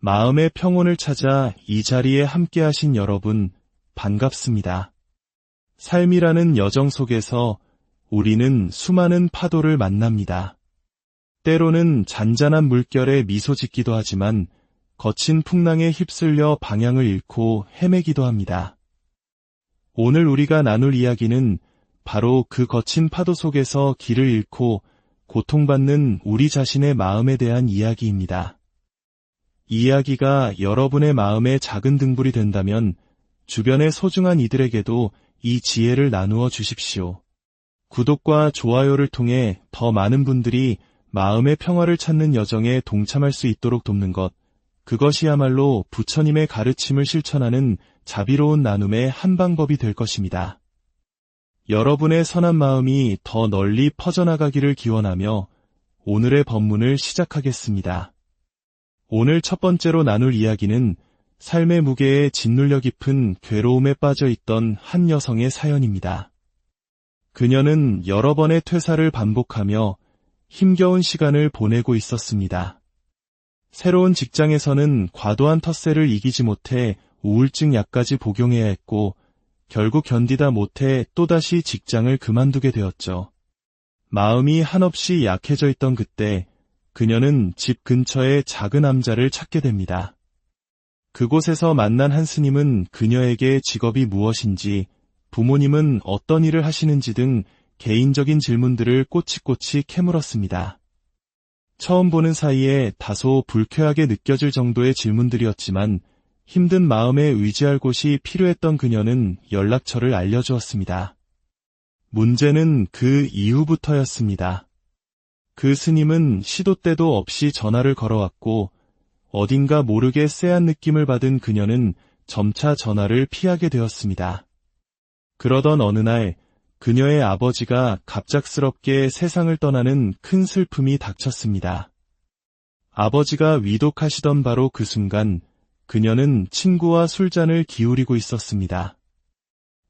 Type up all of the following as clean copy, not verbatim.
마음의 평온을 찾아 이 자리에 함께하신 여러분, 반갑습니다. 삶이라는 여정 속에서 우리는 수많은 파도를 만납니다. 때로는 잔잔한 물결에 미소 짓기도 하지만 거친 풍랑에 휩쓸려 방향을 잃고 헤매기도 합니다. 오늘 우리가 나눌 이야기는 바로 그 거친 파도 속에서 길을 잃고 고통받는 우리 자신의 마음에 대한 이야기입니다. 이 이야기가 여러분의 마음에 작은 등불이 된다면 주변의 소중한 이들에게도 이 지혜를 나누어 주십시오. 구독과 좋아요를 통해 더 많은 분들이 마음의 평화를 찾는 여정에 동참할 수 있도록 돕는 것, 그것이야말로 부처님의 가르침을 실천하는 자비로운 나눔의 한 방법이 될 것입니다. 여러분의 선한 마음이 더 널리 퍼져나가기를 기원하며 오늘의 법문을 시작하겠습니다. 오늘 첫 번째로 나눌 이야기는 삶의 무게에 짓눌려 깊은 괴로움에 빠져 있던 한 여성의 사연입니다. 그녀는 여러 번의 퇴사를 반복하며 힘겨운 시간을 보내고 있었습니다. 새로운 직장에서는 과도한 텃세를 이기지 못해 우울증 약까지 복용해야 했고 결국 견디다 못해 또다시 직장을 그만두게 되었죠. 마음이 한없이 약해져 있던 그때 그녀는 집 근처에 작은 암자를 찾게 됩니다. 그곳에서 만난 한 스님은 그녀에게 직업이 무엇인지, 부모님은 어떤 일을 하시는지 등 개인적인 질문들을 꼬치꼬치 캐물었습니다. 처음 보는 사이에 다소 불쾌하게 느껴질 정도의 질문들이었지만 힘든 마음에 의지할 곳이 필요했던 그녀는 연락처를 알려주었습니다. 문제는 그 이후부터였습니다. 그 스님은 시도 때도 없이 전화를 걸어왔고 어딘가 모르게 쎄한 느낌을 받은 그녀는 점차 전화를 피하게 되었습니다. 그러던 어느 날 그녀의 아버지가 갑작스럽게 세상을 떠나는 큰 슬픔이 닥쳤습니다. 아버지가 위독하시던 바로 그 순간 그녀는 친구와 술잔을 기울이고 있었습니다.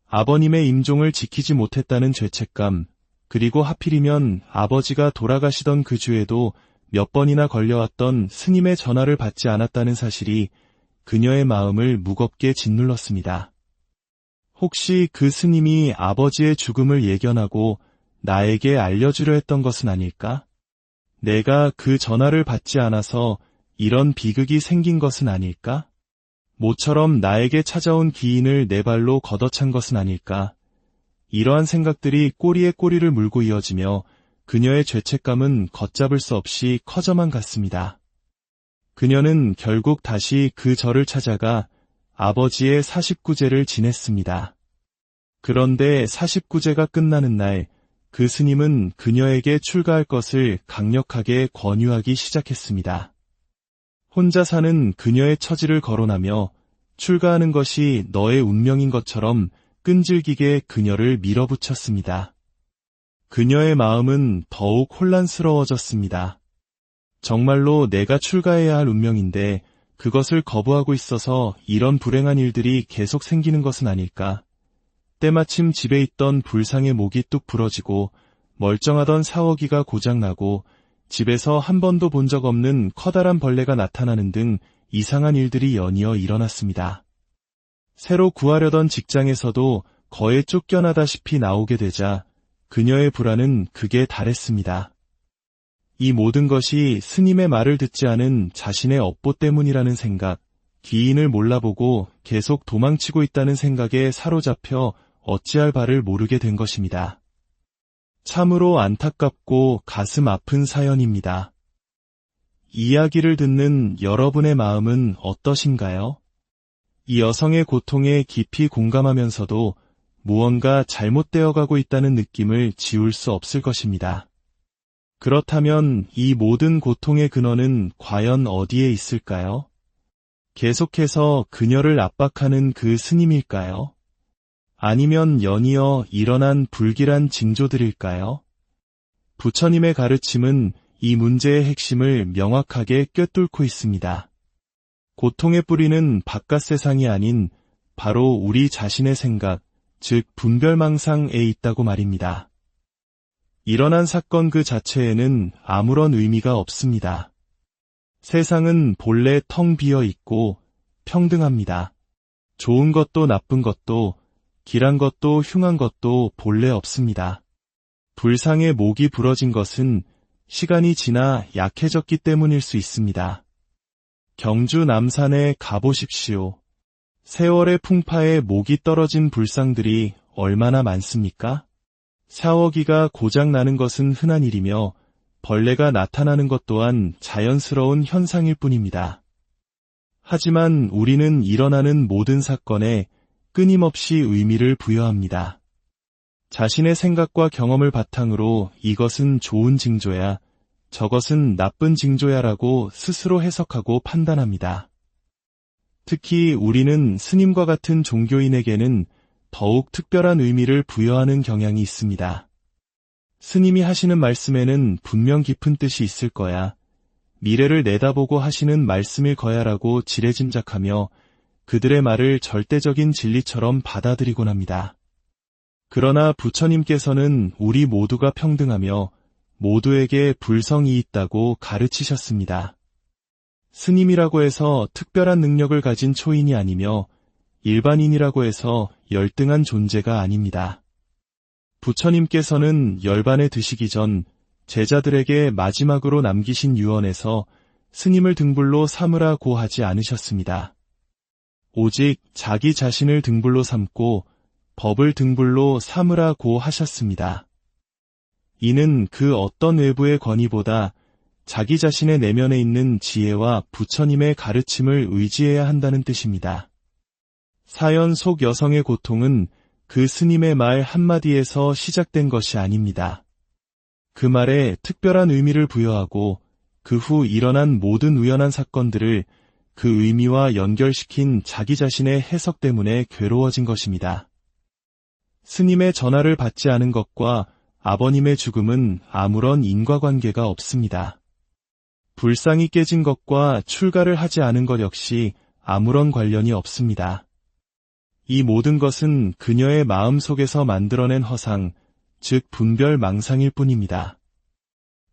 아버님의 임종을 지키지 못했다는 죄책감, 그리고 하필이면 아버지가 돌아가시던 그 주에도 몇 번이나 걸려왔던 스님의 전화를 받지 않았다는 사실이 그녀의 마음을 무겁게 짓눌렀습니다. 혹시 그 스님이 아버지의 죽음을 예견하고 나에게 알려주려 했던 것은 아닐까? 내가 그 전화를 받지 않아서 이런 비극이 생긴 것은 아닐까? 모처럼 나에게 찾아온 기인을 내 발로 걷어찬 것은 아닐까? 이러한 생각들이 꼬리에 꼬리를 물고 이어지며 그녀의 죄책감은 걷잡을 수 없이 커져만 갔습니다. 그녀는 결국 다시 그 절을 찾아가 아버지의 49제를 지냈습니다. 그런데 49제가 끝나는 날 그 스님은 그녀에게 출가할 것을 강력하게 권유하기 시작했습니다. 혼자 사는 그녀의 처지를 거론하며 출가하는 것이 너의 운명인 것처럼 끈질기게 그녀를 밀어붙였습니다. 그녀의 마음은 더욱 혼란스러워졌습니다. 정말로 내가 출가해야 할 운명인데 그것을 거부하고 있어서 이런 불행한 일들이 계속 생기는 것은 아닐까? 때마침 집에 있던 불상의 목이 뚝 부러지고 멀쩡하던 사워기가 고장나고 집에서 한 번도 본 적 없는 커다란 벌레가 나타나는 등 이상한 일들이 연이어 일어났습니다. 새로 구하려던 직장에서도 거의 쫓겨나다시피 나오게 되자 그녀의 불안은 극에 달했습니다. 이 모든 것이 스님의 말을 듣지 않은 자신의 업보 때문이라는 생각, 기인을 몰라보고 계속 도망치고 있다는 생각에 사로잡혀 어찌할 바를 모르게 된 것입니다. 참으로 안타깝고 가슴 아픈 사연입니다. 이야기를 듣는 여러분의 마음은 어떠신가요? 이 여성의 고통에 깊이 공감하면서도 무언가 잘못되어 가고 있다는 느낌을 지울 수 없을 것입니다. 그렇다면 이 모든 고통의 근원은 과연 어디에 있을까요? 계속해서 그녀를 압박하는 그 스님일까요? 아니면 연이어 일어난 불길한 징조들일까요? 부처님의 가르침은 이 문제의 핵심을 명확하게 꿰뚫고 있습니다. 고통의 뿌리는 바깥 세상이 아닌 바로 우리 자신의 생각, 즉 분별망상에 있다고 말입니다. 일어난 사건 그 자체에는 아무런 의미가 없습니다. 세상은 본래 텅 비어 있고 평등합니다. 좋은 것도 나쁜 것도 길한 것도 흉한 것도 본래 없습니다. 불상의 목이 부러진 것은 시간이 지나 약해졌기 때문일 수 있습니다. 경주 남산에 가보십시오. 세월의 풍파에 목이 떨어진 불상들이 얼마나 많습니까? 샤워기가 고장 나는 것은 흔한 일이며 벌레가 나타나는 것 또한 자연스러운 현상일 뿐입니다. 하지만 우리는 일어나는 모든 사건에 끊임없이 의미를 부여합니다. 자신의 생각과 경험을 바탕으로 이것은 좋은 징조야, 저것은 나쁜 징조야라고 스스로 해석하고 판단합니다. 특히 우리는 스님과 같은 종교인에게는 더욱 특별한 의미를 부여하는 경향이 있습니다. 스님이 하시는 말씀에는 분명 깊은 뜻이 있을 거야, 미래를 내다보고 하시는 말씀일 거야라고 지레짐작하며 그들의 말을 절대적인 진리처럼 받아들이곤 합니다. 그러나 부처님께서는 우리 모두가 평등하며 모두에게 불성이 있다고 가르치셨습니다. 스님이라고 해서 특별한 능력을 가진 초인이 아니며 일반인이라고 해서 열등한 존재가 아닙니다. 부처님께서는 열반에 드시기 전 제자들에게 마지막으로 남기신 유언에서 스님을 등불로 삼으라고 하지 않으셨습니다. 오직 자기 자신을 등불로 삼고 법을 등불로 삼으라고 하셨습니다. 이는 그 어떤 외부의 권위보다 자기 자신의 내면에 있는 지혜와 부처님의 가르침을 의지해야 한다는 뜻입니다. 사연 속 여성의 고통은 그 스님의 말 한마디에서 시작된 것이 아닙니다. 그 말에 특별한 의미를 부여하고 그 후 일어난 모든 우연한 사건들을 그 의미와 연결시킨 자기 자신의 해석 때문에 괴로워진 것입니다. 스님의 전화를 받지 않은 것과 아버님의 죽음은 아무런 인과관계가 없습니다. 불상이 깨진 것과 출가를 하지 않은 것 역시 아무런 관련이 없습니다. 이 모든 것은 그녀의 마음속에서 만들어낸 허상, 즉 분별 망상일 뿐입니다.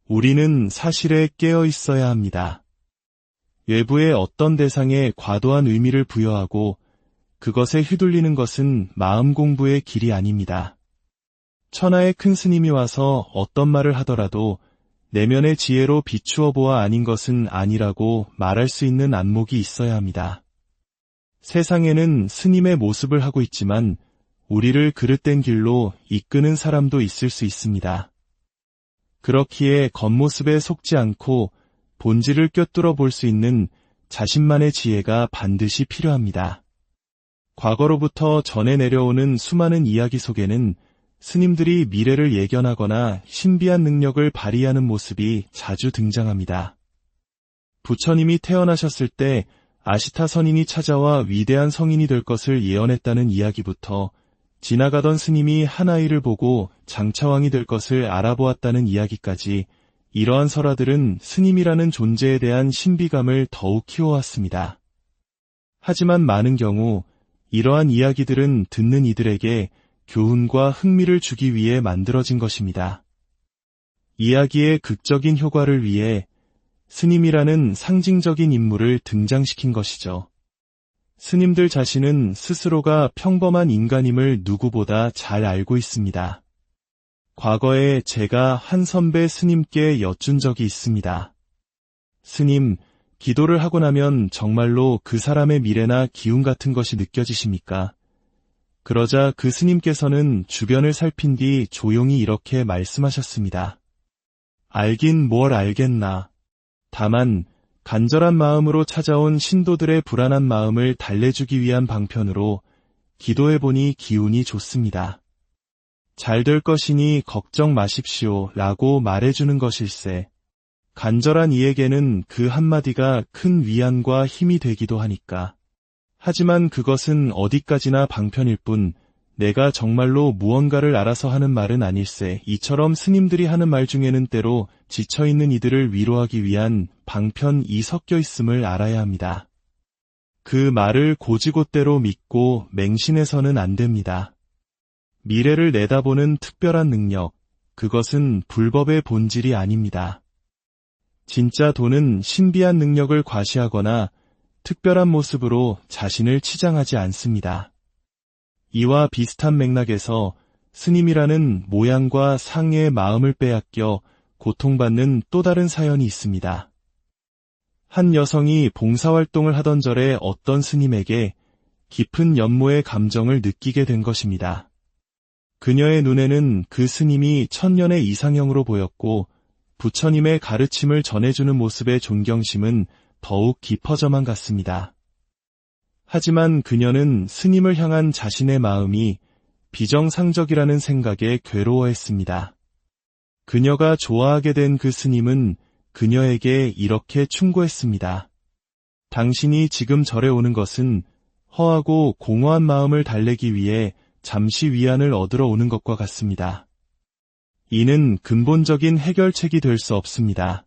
우리는 사실에 깨어 있어야 합니다. 외부의 어떤 대상에 과도한 의미를 부여하고 그것에 휘둘리는 것은 마음 공부의 길이 아닙니다. 천하의 큰 스님이 와서 어떤 말을 하더라도 내면의 지혜로 비추어 보아 아닌 것은 아니라고 말할 수 있는 안목이 있어야 합니다. 세상에는 스님의 모습을 하고 있지만 우리를 그릇된 길로 이끄는 사람도 있을 수 있습니다. 그렇기에 겉모습에 속지 않고 본질을 꿰뚫어 볼 수 있는 자신만의 지혜가 반드시 필요합니다. 과거로부터 전해 내려오는 수많은 이야기 속에는 스님들이 미래를 예견하거나 신비한 능력을 발휘하는 모습이 자주 등장합니다. 부처님이 태어나셨을 때 아시타 선인이 찾아와 위대한 성인이 될 것을 예언했다는 이야기부터 지나가던 스님이 한 아이를 보고 장차왕이 될 것을 알아보았다는 이야기까지 이러한 설화들은 스님이라는 존재에 대한 신비감을 더욱 키워왔습니다. 하지만 많은 경우 이러한 이야기들은 듣는 이들에게 교훈과 흥미를 주기 위해 만들어진 것입니다. 이야기의 극적인 효과를 위해 스님이라는 상징적인 인물을 등장시킨 것이죠. 스님들 자신은 스스로가 평범한 인간임을 누구보다 잘 알고 있습니다. 과거에 제가 한 선배 스님께 여쭌 적이 있습니다. 스님, 기도를 하고 나면 정말로 그 사람의 미래나 기운 같은 것이 느껴지십니까? 그러자 그 스님께서는 주변을 살핀 뒤 조용히 이렇게 말씀하셨습니다. 알긴 뭘 알겠나. 다만 간절한 마음으로 찾아온 신도들의 불안한 마음을 달래주기 위한 방편으로 기도해보니 기운이 좋습니다. 잘 될 것이니 걱정 마십시오 라고 말해주는 것일세. 간절한 이에게는 그 한마디가 큰 위안과 힘이 되기도 하니까. 하지만 그것은 어디까지나 방편일 뿐 내가 정말로 무언가를 알아서 하는 말은 아닐세. 이처럼 스님들이 하는 말 중에는 때로 지쳐있는 이들을 위로하기 위한 방편이 섞여 있음을 알아야 합니다. 그 말을 고지곳대로 믿고 맹신해서는 안 됩니다. 미래를 내다보는 특별한 능력, 그것은 불법의 본질이 아닙니다. 진짜 도는 신비한 능력을 과시하거나 특별한 모습으로 자신을 치장하지 않습니다. 이와 비슷한 맥락에서 스님이라는 모양과 상의 마음을 빼앗겨 고통받는 또 다른 사연이 있습니다. 한 여성이 봉사활동을 하던 절에 어떤 스님에게 깊은 연모의 감정을 느끼게 된 것입니다. 그녀의 눈에는 그 스님이 천년의 이상형으로 보였고 부처님의 가르침을 전해주는 모습의 존경심은 더욱 깊어져만 갔습니다. 하지만 그녀는 스님을 향한 자신의 마음이 비정상적이라는 생각에 괴로워했습니다. 그녀가 좋아하게 된 그 스님은 그녀에게 이렇게 충고했습니다. 당신이 지금 절에 오는 것은 허하고 공허한 마음을 달래기 위해 잠시 위안을 얻으러 오는 것과 같습니다. 이는 근본적인 해결책이 될 수 없습니다.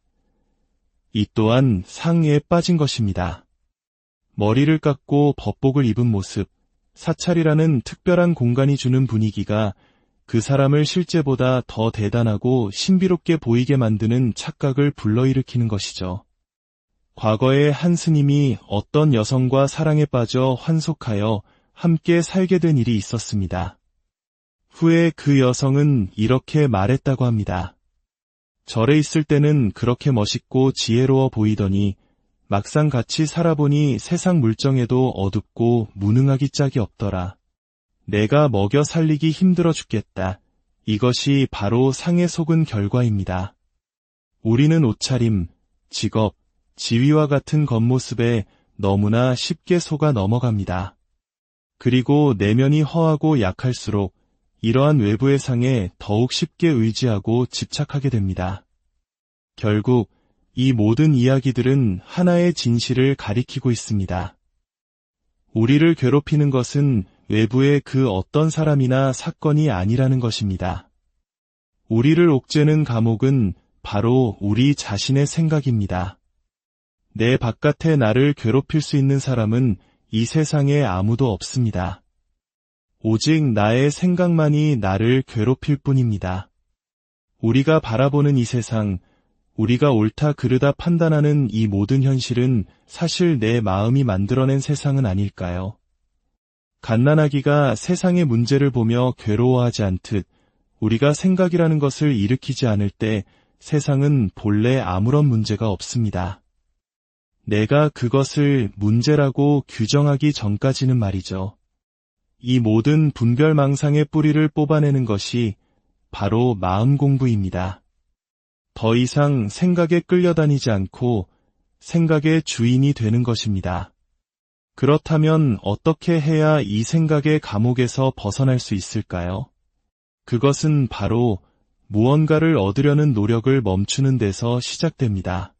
이 또한 상해에 빠진 것입니다. 머리를 깎고 법복을 입은 모습, 사찰이라는 특별한 공간이 주는 분위기가 그 사람을 실제보다 더 대단하고 신비롭게 보이게 만드는 착각을 불러일으키는 것이죠. 과거에 한 스님이 어떤 여성과 사랑에 빠져 환속하여 함께 살게 된 일이 있었습니다. 후에 그 여성은 이렇게 말했다고 합니다. 절에 있을 때는 그렇게 멋있고 지혜로워 보이더니 막상 같이 살아보니 세상 물정에도 어둡고 무능하기 짝이 없더라. 내가 먹여 살리기 힘들어 죽겠다. 이것이 바로 상에 속은 결과입니다. 우리는 옷차림, 직업, 지위와 같은 겉모습에 너무나 쉽게 속아 넘어갑니다. 그리고 내면이 허하고 약할수록 이러한 외부의 상에 더욱 쉽게 의지하고 집착하게 됩니다. 결국 이 모든 이야기들은 하나의 진실을 가리키고 있습니다. 우리를 괴롭히는 것은 외부의 그 어떤 사람이나 사건이 아니라는 것입니다. 우리를 옥죄는 감옥은 바로 우리 자신의 생각입니다. 내 바깥에 나를 괴롭힐 수 있는 사람은 이 세상에 아무도 없습니다. 오직 나의 생각만이 나를 괴롭힐 뿐입니다. 우리가 바라보는 이 세상, 우리가 옳다 그르다 판단하는 이 모든 현실은 사실 내 마음이 만들어낸 세상은 아닐까요? 갓난아기가 세상의 문제를 보며 괴로워하지 않듯 우리가 생각이라는 것을 일으키지 않을 때 세상은 본래 아무런 문제가 없습니다. 내가 그것을 문제라고 규정하기 전까지는 말이죠. 이 모든 분별망상의 뿌리를 뽑아내는 것이 바로 마음 공부입니다. 더 이상 생각에 끌려다니지 않고 생각의 주인이 되는 것입니다. 그렇다면 어떻게 해야 이 생각의 감옥에서 벗어날 수 있을까요? 그것은 바로 무언가를 얻으려는 노력을 멈추는 데서 시작됩니다.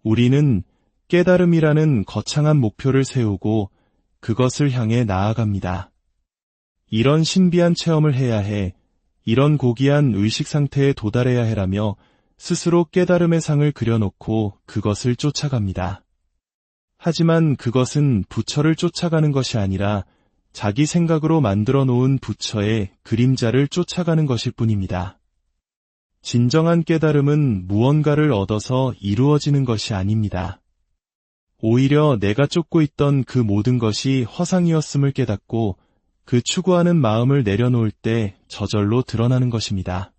우리는 깨달음이라는 거창한 목표를 세우고 그것을 향해 나아갑니다. 이런 신비한 체험을 해야 해, 이런 고귀한 의식 상태에 도달해야 해라며 스스로 깨달음의 상을 그려놓고 그것을 쫓아갑니다. 하지만 그것은 부처를 쫓아가는 것이 아니라 자기 생각으로 만들어 놓은 부처의 그림자를 쫓아가는 것일 뿐입니다. 진정한 깨달음은 무언가를 얻어서 이루어지는 것이 아닙니다. 오히려 내가 쫓고 있던 그 모든 것이 허상이었음을 깨닫고 그 추구하는 마음을 내려놓을 때 저절로 드러나는 것입니다.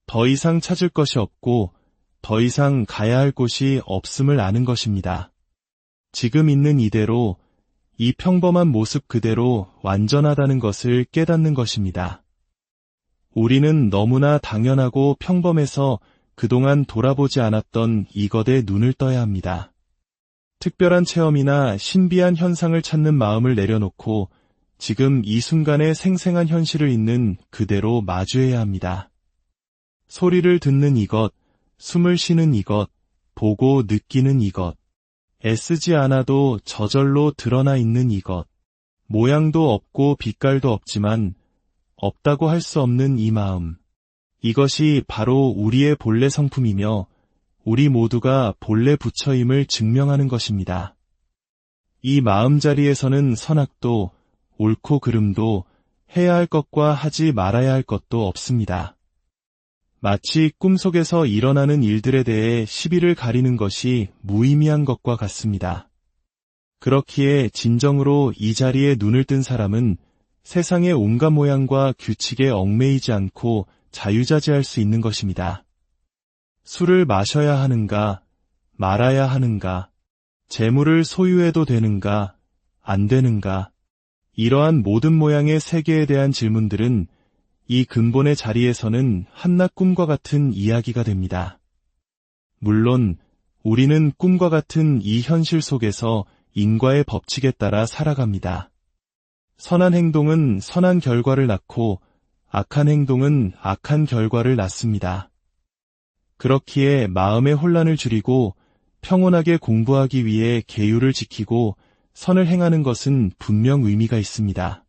더 이상 찾을 것이 없고 더 이상 가야 할 곳이 없음을 아는 것입니다. 지금 있는 이대로, 이 평범한 모습 그대로 완전하다는 것을 깨닫는 것입니다. 우리는 너무나 당연하고 평범해서 그동안 돌아보지 않았던 이것에 눈을 떠야 합니다. 특별한 체험이나 신비한 현상을 찾는 마음을 내려놓고 지금 이 순간의 생생한 현실을 있는 그대로 마주해야 합니다. 소리를 듣는 이것, 숨을 쉬는 이것, 보고 느끼는 이것, 애쓰지 않아도 저절로 드러나 있는 이것, 모양도 없고 빛깔도 없지만 없다고 할 수 없는 이 마음, 이것이 바로 우리의 본래 성품이며 우리 모두가 본래 부처임을 증명하는 것입니다. 이 마음자리에서는 선악도, 옳고 그름도, 해야 할 것과 하지 말아야 할 것도 없습니다. 마치 꿈속에서 일어나는 일들에 대해 시비를 가리는 것이 무의미한 것과 같습니다. 그렇기에 진정으로 이 자리에 눈을 뜬 사람은 세상의 온갖 모양과 규칙에 얽매이지 않고 자유자재할 수 있는 것입니다. 술을 마셔야 하는가, 말아야 하는가, 재물을 소유해도 되는가, 안 되는가, 이러한 모든 모양의 세계에 대한 질문들은 이 근본의 자리에서는 한낱 꿈과 같은 이야기가 됩니다. 물론 우리는 꿈과 같은 이 현실 속에서 인과의 법칙에 따라 살아갑니다. 선한 행동은 선한 결과를 낳고 악한 행동은 악한 결과를 낳습니다. 그렇기에 마음의 혼란을 줄이고 평온하게 공부하기 위해 계율을 지키고 선을 행하는 것은 분명 의미가 있습니다.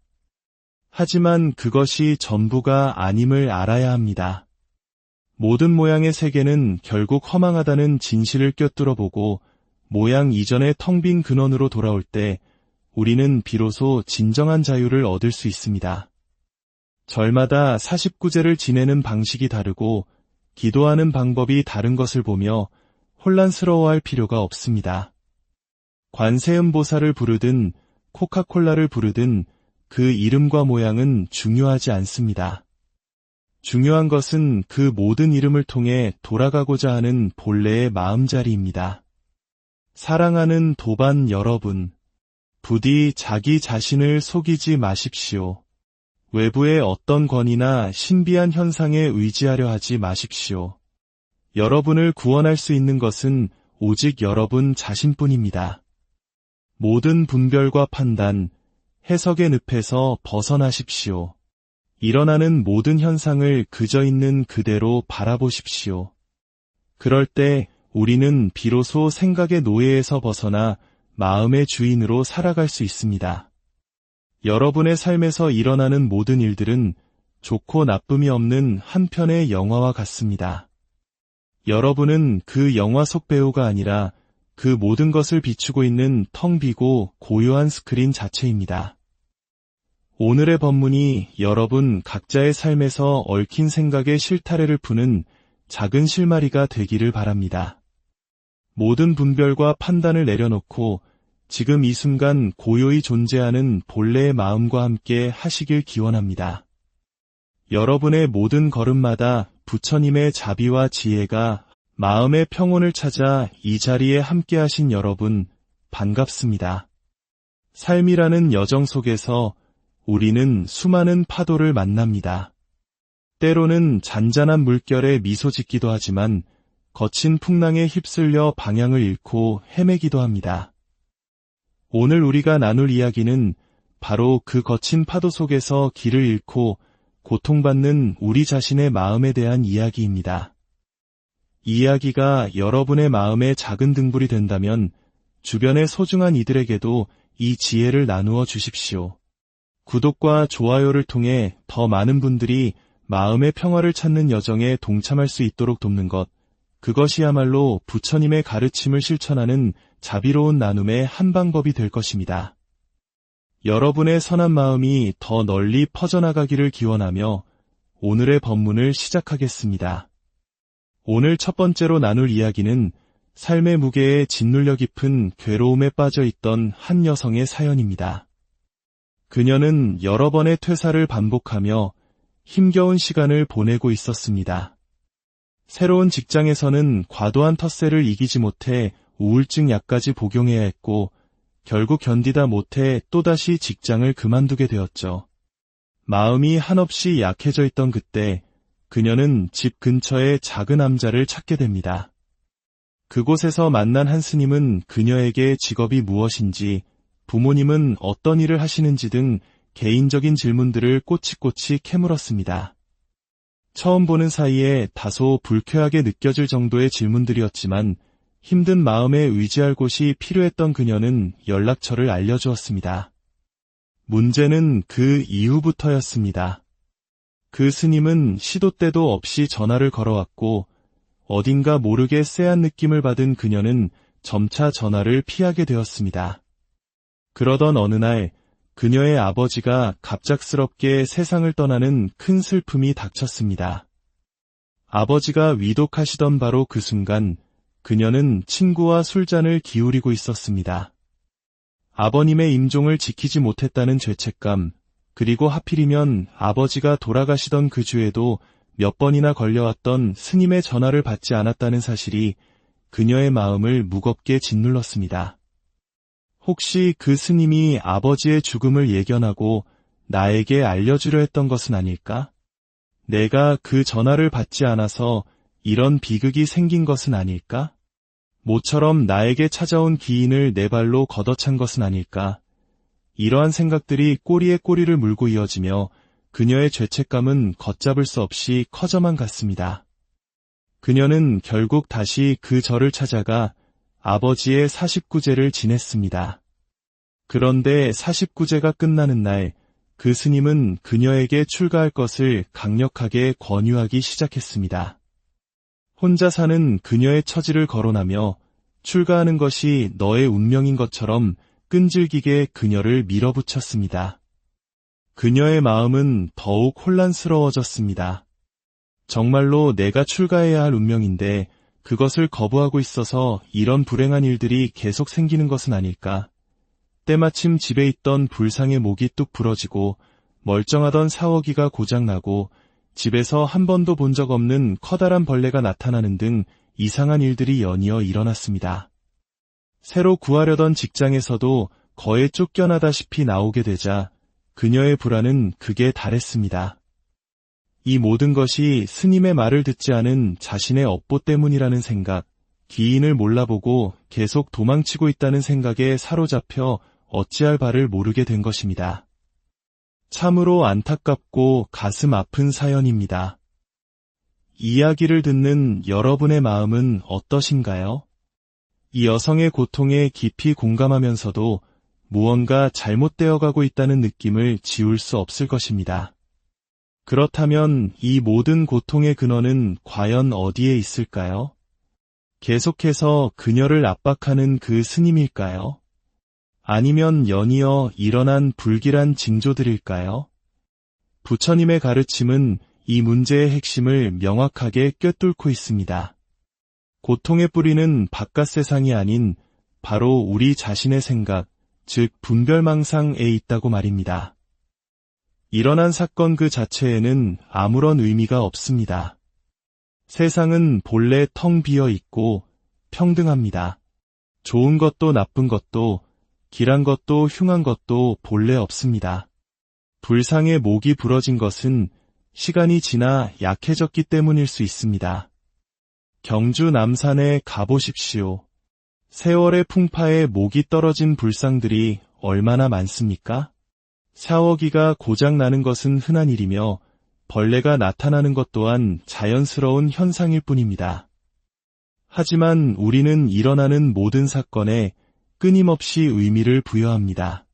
하지만 그것이 전부가 아님을 알아야 합니다. 모든 모양의 세계는 결국 허망하다는 진실을 꿰뚫어 보고 모양 이전의 텅 빈 근원으로 돌아올 때 우리는 비로소 진정한 자유를 얻을 수 있습니다. 절마다 49제를 지내는 방식이 다르고 기도하는 방법이 다른 것을 보며 혼란스러워할 필요가 없습니다. 관세음보살을 부르든 코카콜라를 부르든 그 이름과 모양은 중요하지 않습니다. 중요한 것은 그 모든 이름을 통해 돌아가고자 하는 본래의 마음자리입니다. 사랑하는 도반 여러분, 부디 자기 자신을 속이지 마십시오. 외부의 어떤 권위나 신비한 현상에 의지하려 하지 마십시오. 여러분을 구원할 수 있는 것은 오직 여러분 자신뿐입니다. 모든 분별과 판단, 해석의 늪에서 벗어나십시오. 일어나는 모든 현상을 그저 있는 그대로 바라보십시오. 그럴 때 우리는 비로소 생각의 노예에서 벗어나 마음의 주인으로 살아갈 수 있습니다. 여러분의 삶에서 일어나는 모든 일들은 좋고 나쁨이 없는 한 편의 영화와 같습니다. 여러분은 그 영화 속 배우가 아니라 그 모든 것을 비추고 있는 텅 비고 고요한 스크린 자체입니다. 오늘의 법문이 여러분 각자의 삶에서 얽힌 생각의 실타래를 푸는 작은 실마리가 되기를 바랍니다. 모든 분별과 판단을 내려놓고 지금 이 순간 고요히 존재하는 본래의 마음과 함께 하시길 기원합니다. 여러분의 모든 걸음마다 부처님의 자비와 지혜가 마음의 평온을 찾아 이 자리에 함께하신 여러분, 반갑습니다. 삶이라는 여정 속에서 우리는 수많은 파도를 만납니다. 때로는 잔잔한 물결에 미소 짓기도 하지만 거친 풍랑에 휩쓸려 방향을 잃고 헤매기도 합니다. 오늘 우리가 나눌 이야기는 바로 그 거친 파도 속에서 길을 잃고 고통받는 우리 자신의 마음에 대한 이야기입니다. 이 이야기가 여러분의 마음에 작은 등불이 된다면 주변의 소중한 이들에게도 이 지혜를 나누어 주십시오. 구독과 좋아요를 통해 더 많은 분들이 마음의 평화를 찾는 여정에 동참할 수 있도록 돕는 것, 그것이야말로 부처님의 가르침을 실천하는 자비로운 나눔의 한 방법이 될 것입니다. 여러분의 선한 마음이 더 널리 퍼져나가기를 기원하며 오늘의 법문을 시작하겠습니다. 오늘 첫 번째로 나눌 이야기는 삶의 무게에 짓눌려 깊은 괴로움에 빠져 있던 한 여성의 사연입니다. 그녀는 여러 번의 퇴사를 반복하며 힘겨운 시간을 보내고 있었습니다. 새로운 직장에서는 과도한 텃세를 이기지 못해 우울증 약까지 복용해야 했고 결국 견디다 못해 또다시 직장을 그만두게 되었죠. 마음이 한없이 약해져 있던 그때 그녀는 집 근처의 작은 암자를 찾게 됩니다. 그곳에서 만난 한 스님은 그녀에게 직업이 무엇인지, 부모님은 어떤 일을 하시는지 등 개인적인 질문들을 꼬치꼬치 캐물었습니다. 처음 보는 사이에 다소 불쾌하게 느껴질 정도의 질문들이었지만 힘든 마음에 의지할 곳이 필요했던 그녀는 연락처를 알려주었습니다. 문제는 그 이후부터였습니다. 그 스님은 시도 때도 없이 전화를 걸어왔고 어딘가 모르게 쎄한 느낌을 받은 그녀는 점차 전화를 피하게 되었습니다. 그러던 어느 날 그녀의 아버지가 갑작스럽게 세상을 떠나는 큰 슬픔이 닥쳤습니다. 아버지가 위독하시던 바로 그 순간 그녀는 친구와 술잔을 기울이고 있었습니다. 아버님의 임종을 지키지 못했다는 죄책감, 그리고 하필이면 아버지가 돌아가시던 그 주에도 몇 번이나 걸려왔던 스님의 전화를 받지 않았다는 사실이 그녀의 마음을 무겁게 짓눌렀습니다. 혹시 그 스님이 아버지의 죽음을 예견하고 나에게 알려주려 했던 것은 아닐까? 내가 그 전화를 받지 않아서 이런 비극이 생긴 것은 아닐까? 모처럼 나에게 찾아온 기인을 내 발로 걷어찬 것은 아닐까? 이러한 생각들이 꼬리에 꼬리를 물고 이어지며 그녀의 죄책감은 걷잡을 수 없이 커져만 갔습니다. 그녀는 결국 다시 그 절을 찾아가 아버지의 49제를 지냈습니다. 그런데 49제가 끝나는 날, 그 스님은 그녀에게 출가할 것을 강력하게 권유하기 시작했습니다. 혼자 사는 그녀의 처지를 거론하며 출가하는 것이 너의 운명인 것처럼 끈질기게 그녀를 밀어붙였습니다. 그녀의 마음은 더욱 혼란스러워졌습니다. 정말로 내가 출가해야 할 운명인데 그것을 거부하고 있어서 이런 불행한 일들이 계속 생기는 것은 아닐까? 때마침 집에 있던 불상의 목이 뚝 부러지고 멀쩡하던 샤워기가 고장나고 집에서 한 번도 본 적 없는 커다란 벌레가 나타나는 등 이상한 일들이 연이어 일어났습니다. 새로 구하려던 직장에서도 거에 쫓겨나다시피 나오게 되자 그녀의 불안은 극에 달했습니다. 이 모든 것이 스님의 말을 듣지 않은 자신의 업보 때문이라는 생각, 기인을 몰라보고 계속 도망치고 있다는 생각에 사로잡혀 어찌할 바를 모르게 된 것입니다. 참으로 안타깝고 가슴 아픈 사연입니다. 이야기를 듣는 여러분의 마음은 어떠신가요? 이 여성의 고통에 깊이 공감하면서도 무언가 잘못되어 가고 있다는 느낌을 지울 수 없을 것입니다. 그렇다면 이 모든 고통의 근원은 과연 어디에 있을까요? 계속해서 그녀를 압박하는 그 스님일까요? 아니면 연이어 일어난 불길한 징조들일까요? 부처님의 가르침은 이 문제의 핵심을 명확하게 꿰뚫고 있습니다. 고통의 뿌리는 바깥 세상이 아닌 바로 우리 자신의 생각, 즉 분별망상에 있다고 말입니다. 일어난 사건 그 자체에는 아무런 의미가 없습니다. 세상은 본래 텅 비어 있고 평등합니다. 좋은 것도 나쁜 것도 길한 것도 흉한 것도 본래 없습니다. 불상의 목이 부러진 것은 시간이 지나 약해졌기 때문일 수 있습니다. 경주 남산에 가보십시오. 세월의 풍파에 목이 떨어진 불상들이 얼마나 많습니까? 샤워기가 고장나는 것은 흔한 일이며 벌레가 나타나는 것 또한 자연스러운 현상일 뿐입니다. 하지만 우리는 일어나는 모든 사건에 끊임없이 의미를 부여합니다.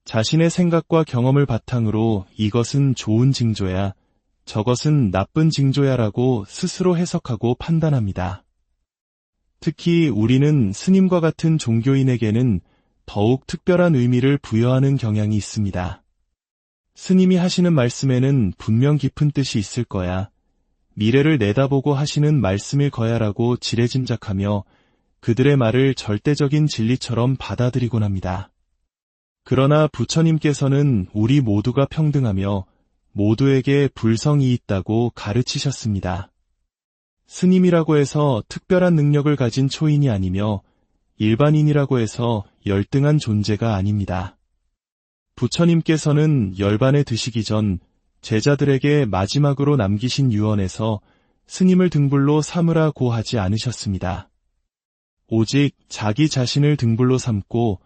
자신의 생각과 경험을 바탕으로 이것은 좋은 징조야, 저것은 나쁜 징조야라고 스스로 해석하고 판단합니다. 특히 우리는 스님과 같은 종교인에게는 더욱 특별한 의미를 부여하는 경향이 있습니다. 스님이 하시는 말씀에는 분명 깊은 뜻이 있을 거야, 미래를 내다보고 하시는 말씀일 거야라고 지레짐작하며 그들의 말을 절대적인 진리처럼 받아들이곤 합니다. 그러나 부처님께서는 우리 모두가 평등하며 모두에게 불성이 있다고 가르치셨습니다. 스님이라고 해서 특별한 능력을 가진 초인이 아니며 일반인이라고 해서 열등한 존재가 아닙니다. 부처님께서는 열반에 드시기 전 제자들에게 마지막으로 남기신 유언에서 스님을 등불로 삼으라고 하지 않으셨습니다. 오직 자기 자신을 등불로 삼고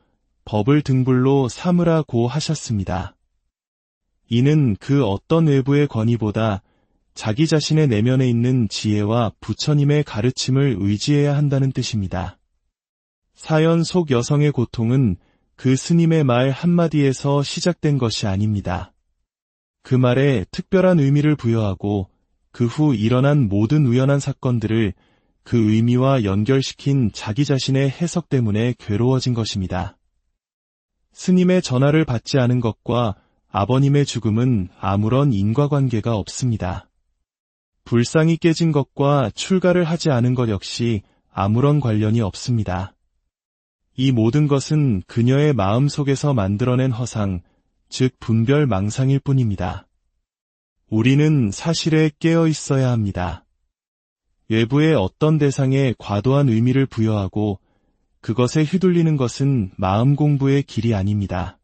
법을 등불로 삼으라고 하셨습니다. 이는 그 어떤 외부의 권위보다 자기 자신의 내면에 있는 지혜와 부처님의 가르침을 의지해야 한다는 뜻입니다. 사연 속 여성의 고통은 그 스님의 말 한마디에서 시작된 것이 아닙니다. 그 말에 특별한 의미를 부여하고 그 후 일어난 모든 우연한 사건들을 그 의미와 연결시킨 자기 자신의 해석 때문에 괴로워진 것입니다. 스님의 전화를 받지 않은 것과 아버님의 죽음은 아무런 인과관계가 없습니다. 불상이 깨진 것과 출가를 하지 않은 것 역시 아무런 관련이 없습니다. 이 모든 것은 그녀의 마음 속에서 만들어낸 허상, 즉 분별 망상일 뿐입니다. 우리는 사실에 깨어 있어야 합니다. 외부의 어떤 대상에 과도한 의미를 부여하고 그것에 휘둘리는 것은 마음 공부의 길이 아닙니다.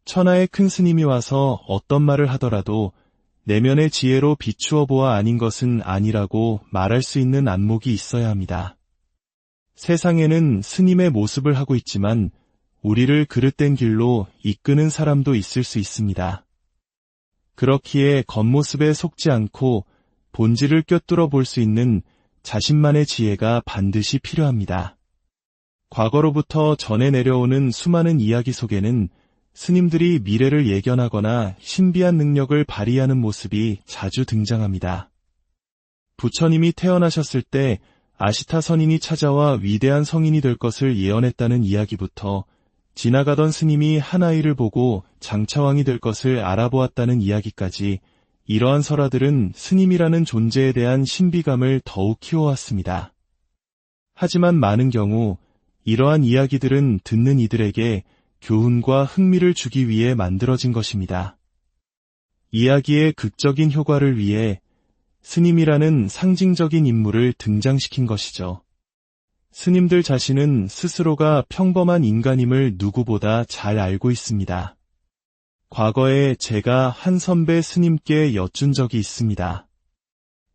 천하의 큰 스님이 와서 어떤 말을 하더라도 내면의 지혜로 비추어 보아 아닌 것은 아니라고 말할 수 있는 안목이 있어야 합니다. 세상에는 스님의 모습을 하고 있지만 우리를 그릇된 길로 이끄는 사람도 있을 수 있습니다. 그렇기에 겉모습에 속지 않고 본질을 꿰뚫어 볼 수 있는 자신만의 지혜가 반드시 필요합니다. 과거로부터 전해 내려오는 수많은 이야기 속에는 스님들이 미래를 예견하거나 신비한 능력을 발휘하는 모습이 자주 등장합니다. 부처님이 태어나셨을 때 아시타 선인이 찾아와 위대한 성인이 될 것을 예언했다는 이야기부터 지나가던 스님이 한 아이를 보고 장차왕이 될 것을 알아보았다는 이야기까지 이러한 설화들은 스님이라는 존재에 대한 신비감을 더욱 키워왔습니다. 하지만 많은 경우 이러한 이야기들은 듣는 이들에게 교훈과 흥미를 주기 위해 만들어진 것입니다. 이야기의 극적인 효과를 위해 스님이라는 상징적인 인물을 등장시킨 것이죠. 스님들 자신은 스스로가 평범한 인간임을 누구보다 잘 알고 있습니다. 과거에 제가 한 선배 스님께 여쭌 적이 있습니다.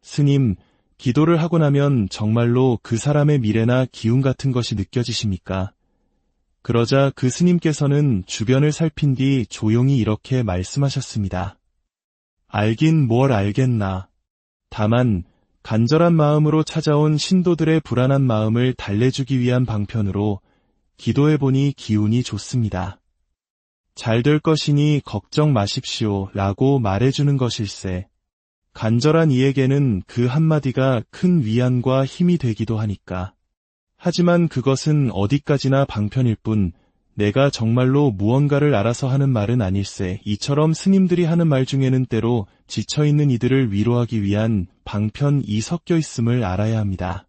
스님, 기도를 하고 나면 정말로 그 사람의 미래나 기운 같은 것이 느껴지십니까? 그러자 그 스님께서는 주변을 살핀 뒤 조용히 이렇게 말씀하셨습니다. 알긴 뭘 알겠나. 다만 간절한 마음으로 찾아온 신도들의 불안한 마음을 달래주기 위한 방편으로 기도해보니 기운이 좋습니다. 잘 될 것이니 걱정 마십시오 라고 말해주는 것일세. 간절한 이에게는 그 한마디가 큰 위안과 힘이 되기도 하니까. 하지만 그것은 어디까지나 방편일 뿐 내가 정말로 무언가를 알아서 하는 말은 아닐세. 이처럼 스님들이 하는 말 중에는 때로 지쳐있는 이들을 위로하기 위한 방편이 섞여 있음을 알아야 합니다.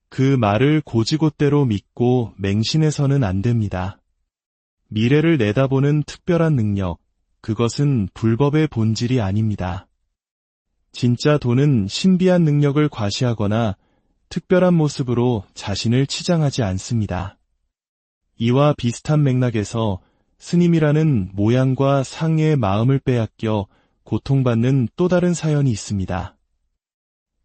그 말을 고지곳대로 믿고 맹신해서는 안 됩니다. 미래를 내다보는 특별한 능력, 그것은 불법의 본질이 아닙니다. 진짜 도는 신비한 능력을 과시하거나 특별한 모습으로 자신을 치장하지 않습니다. 이와 비슷한 맥락에서 스님이라는 모양과 상의 마음을 빼앗겨 고통받는 또 다른 사연이 있습니다.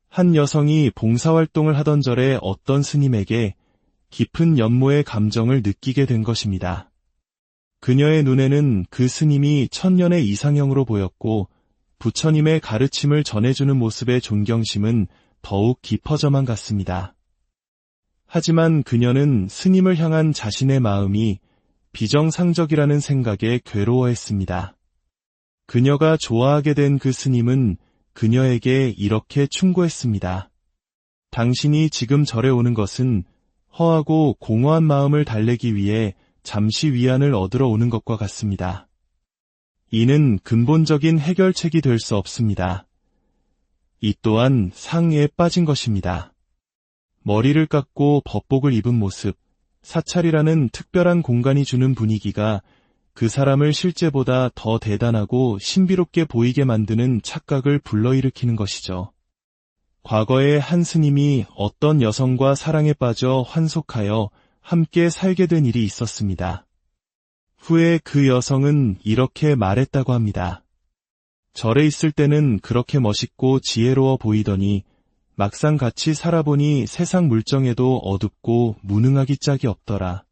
한 여성이 봉사활동을 하던 절에 어떤 스님에게 깊은 연모의 감정을 느끼게 된 것입니다. 그녀의 눈에는 그 스님이 천년의 이상형으로 보였고 부처님의 가르침을 전해주는 모습의 존경심은 더욱 깊어져만 갔습니다. 하지만 그녀는 스님을 향한 자신의 마음이 비정상적이라는 생각에 괴로워했습니다. 그녀가 좋아하게 된 그 스님은 그녀에게 이렇게 충고했습니다. 당신이 지금 절에 오는 것은 허하고 공허한 마음을 달래기 위해 잠시 위안을 얻으러 오는 것과 같습니다. 이는 근본적인 해결책이 될 수 없습니다. 이 또한 상에 빠진 것입니다. 머리를 깎고 법복을 입은 모습, 사찰이라는 특별한 공간이 주는 분위기가 그 사람을 실제보다 더 대단하고 신비롭게 보이게 만드는 착각을 불러일으키는 것이죠. 과거에 한 스님이 어떤 여성과 사랑에 빠져 환속하여 함께 살게 된 일이 있었습니다. 후에 그 여성은 이렇게 말했다고 합니다. 절에 있을 때는 그렇게 멋있고 지혜로워 보이더니 막상 같이 살아보니 세상 물정에도 어둡고 무능하기 짝이 없더라.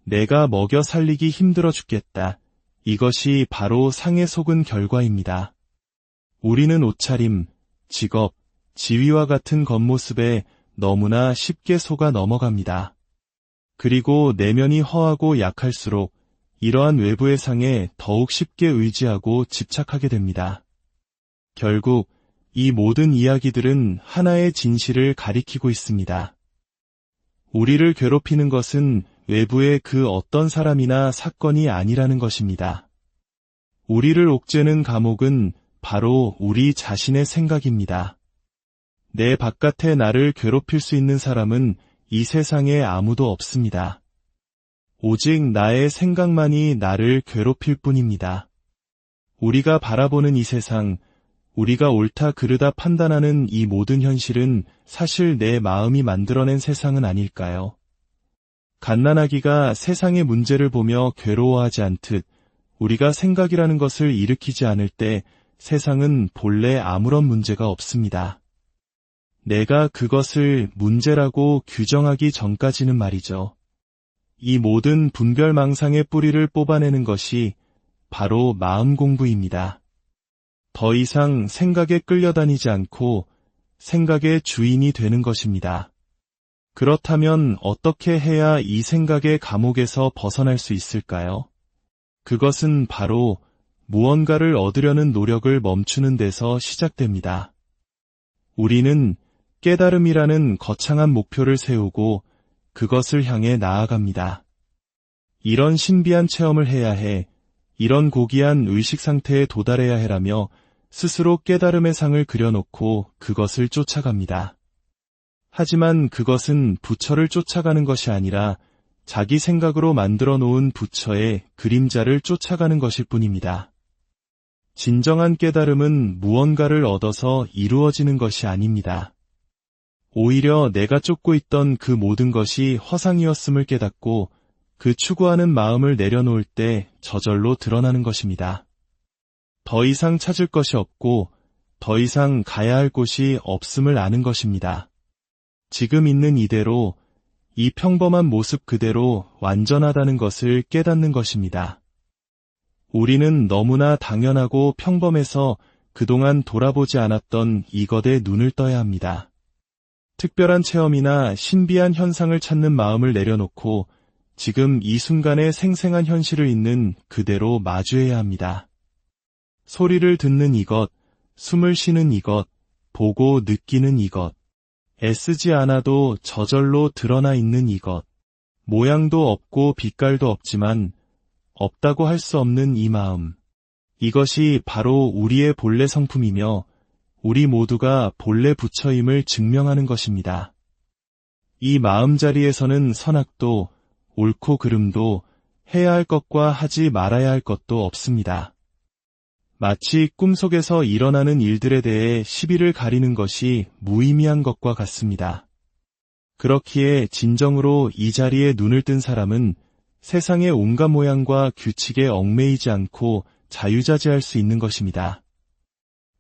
내가 먹여 살리기 힘들어 죽겠다. 이것이 바로 상에 속은 결과입니다. 우리는 옷차림, 직업, 지위와 같은 겉모습에 너무나 쉽게 속아 넘어갑니다. 그리고 내면이 허하고 약할수록 이러한 외부의 상에 더욱 쉽게 의지하고 집착하게 됩니다. 결국 이 모든 이야기들은 하나의 진실을 가리키고 있습니다. 우리를 괴롭히는 것은 외부의 그 어떤 사람이나 사건이 아니라는 것입니다. 우리를 옥죄는 감옥은 바로 우리 자신의 생각입니다. 내 바깥에 나를 괴롭힐 수 있는 사람은 이 세상에 아무도 없습니다. 오직 나의 생각만이 나를 괴롭힐 뿐입니다. 우리가 바라보는 이 세상, 우리가 옳다 그르다 판단하는 이 모든 현실은 사실 내 마음이 만들어낸 세상은 아닐까요? 갓난아기가 세상의 문제를 보며 괴로워하지 않듯 우리가 생각이라는 것을 일으키지 않을 때 세상은 본래 아무런 문제가 없습니다. 내가 그것을 문제라고 규정하기 전까지는 말이죠. 이 모든 분별망상의 뿌리를 뽑아내는 것이 바로 마음 공부입니다. 더 이상 생각에 끌려다니지 않고 생각의 주인이 되는 것입니다. 그렇다면 어떻게 해야 이 생각의 감옥에서 벗어날 수 있을까요? 그것은 바로 무언가를 얻으려는 노력을 멈추는 데서 시작됩니다. 우리는 깨달음이라는 거창한 목표를 세우고 그것을 향해 나아갑니다. 이런 신비한 체험을 해야 해, 이런 고귀한 의식 상태에 도달해야 해라며 스스로 깨달음의 상을 그려놓고 그것을 쫓아갑니다. 하지만 그것은 부처를 쫓아가는 것이 아니라 자기 생각으로 만들어 놓은 부처의 그림자를 쫓아가는 것일 뿐입니다. 진정한 깨달음은 무언가를 얻어서 이루어지는 것이 아닙니다. 오히려 내가 쫓고 있던 그 모든 것이 허상이었음을 깨닫고 그 추구하는 마음을 내려놓을 때 저절로 드러나는 것입니다. 더 이상 찾을 것이 없고 더 이상 가야 할 곳이 없음을 아는 것입니다. 지금 있는 이대로, 이 평범한 모습 그대로 완전하다는 것을 깨닫는 것입니다. 우리는 너무나 당연하고 평범해서 그동안 돌아보지 않았던 이것에 눈을 떠야 합니다. 특별한 체험이나 신비한 현상을 찾는 마음을 내려놓고 지금 이 순간의 생생한 현실을 있는 그대로 마주해야 합니다. 소리를 듣는 이것, 숨을 쉬는 이것, 보고 느끼는 이것, 애쓰지 않아도 저절로 드러나 있는 이것, 모양도 없고 빛깔도 없지만 없다고 할 수 없는 이 마음, 이것이 바로 우리의 본래 성품이며 우리 모두가 본래 부처임을 증명하는 것입니다. 이 마음자리에서는 선악도, 옳고 그름도, 해야 할 것과 하지 말아야 할 것도 없습니다. 마치 꿈속에서 일어나는 일들에 대해 시비를 가리는 것이 무의미한 것과 같습니다. 그렇기에 진정으로 이 자리에 눈을 뜬 사람은 세상의 온갖 모양과 규칙에 얽매이지 않고 자유자재할 수 있는 것입니다.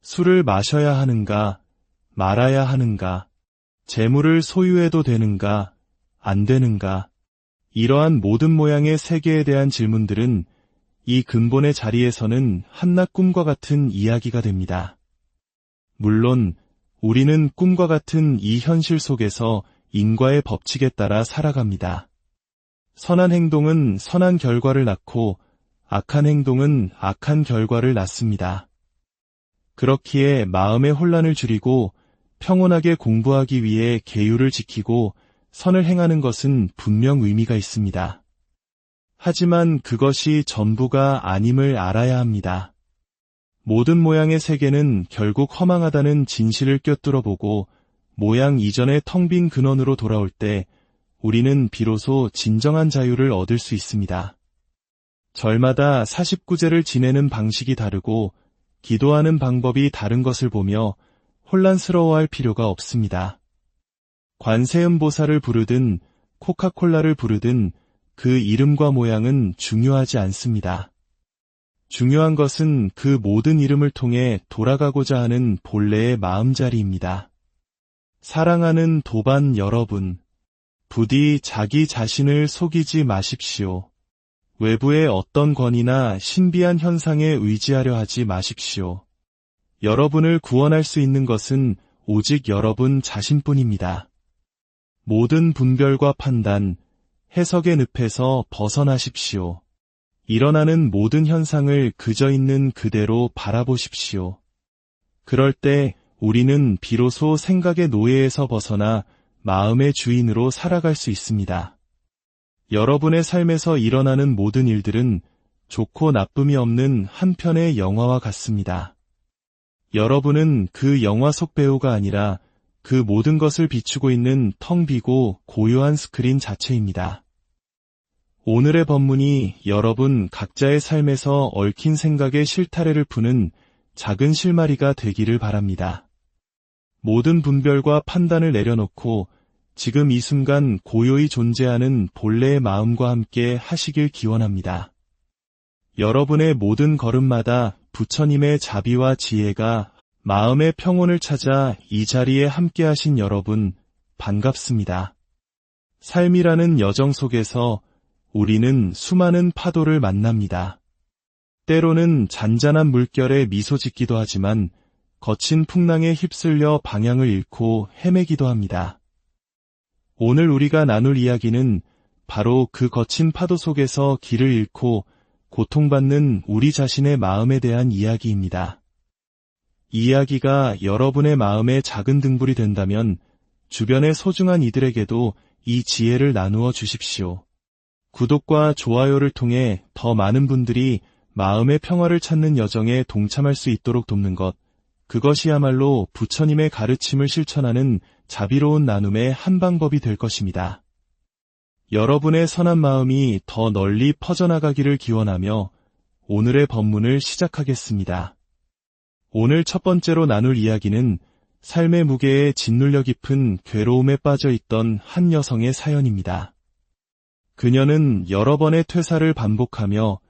술을 마셔야 하는가, 말아야 하는가, 재물을 소유해도 되는가, 안 되는가, 이러한 모든 모양의 세계에 대한 질문들은 이 근본의 자리에서는 한낱 꿈과 같은 이야기가 됩니다. 물론 우리는 꿈과 같은 이 현실 속에서 인과의 법칙에 따라 살아갑니다. 선한 행동은 선한 결과를 낳고 악한 행동은 악한 결과를 낳습니다. 그렇기에 마음의 혼란을 줄이고 평온하게 공부하기 위해 계율을 지키고 선을 행하는 것은 분명 의미가 있습니다. 하지만 그것이 전부가 아님을 알아야 합니다. 모든 모양의 세계는 결국 허망하다는 진실을 꿰뚫어 보고 모양 이전의 텅 빈 근원으로 돌아올 때 우리는 비로소 진정한 자유를 얻을 수 있습니다. 절마다 49제를 지내는 방식이 다르고 기도하는 방법이 다른 것을 보며 혼란스러워할 필요가 없습니다. 관세음보살을 부르든 코카콜라를 부르든 그 이름과 모양은 중요하지 않습니다. 중요한 것은 그 모든 이름을 통해 돌아가고자 하는 본래의 마음자리입니다. 사랑하는 도반 여러분, 부디 자기 자신을 속이지 마십시오. 외부의 어떤 권위나 신비한 현상에 의지하려 하지 마십시오. 여러분을 구원할 수 있는 것은 오직 여러분 자신뿐입니다. 모든 분별과 판단, 해석의 늪에서 벗어나십시오. 일어나는 모든 현상을 그저 있는 그대로 바라보십시오. 그럴 때 우리는 비로소 생각의 노예에서 벗어나 마음의 주인으로 살아갈 수 있습니다. 여러분의 삶에서 일어나는 모든 일들은 좋고 나쁨이 없는 한 편의 영화와 같습니다. 여러분은 그 영화 속 배우가 아니라 그 모든 것을 비추고 있는 텅 비고 고요한 스크린 자체입니다. 오늘의 법문이 여러분 각자의 삶에서 얽힌 생각의 실타래를 푸는 작은 실마리가 되기를 바랍니다. 모든 분별과 판단을 내려놓고 지금 이 순간 고요히 존재하는 본래의 마음과 함께 하시길 기원합니다. 여러분의 모든 걸음마다 부처님의 자비와 지혜가 마음의 평온을 찾아 이 자리에 함께하신 여러분, 반갑습니다. 삶이라는 여정 속에서 우리는 수많은 파도를 만납니다. 때로는 잔잔한 물결에 미소 짓기도 하지만 거친 풍랑에 휩쓸려 방향을 잃고 헤매기도 합니다. 오늘 우리가 나눌 이야기는 바로 그 거친 파도 속에서 길을 잃고 고통받는 우리 자신의 마음에 대한 이야기입니다. 이 이야기가 여러분의 마음에 작은 등불이 된다면 주변의 소중한 이들에게도 이 지혜를 나누어 주십시오. 구독과 좋아요를 통해 더 많은 분들이 마음의 평화를 찾는 여정에 동참할 수 있도록 돕는 것, 그것이야말로 부처님의 가르침을 실천하는 자비로운 나눔의 한 방법이 될 것입니다. 여러분의 선한 마음이 더 널리 퍼져나가기를 기원하며 오늘의 법문을 시작하겠습니다. 오늘 첫 번째로 나눌 이야기는 삶의 무게에 짓눌려 깊은 괴로움에 빠져 있던 한 여성의 사연입니다. 그녀는 여러 번의 퇴사를 반복하며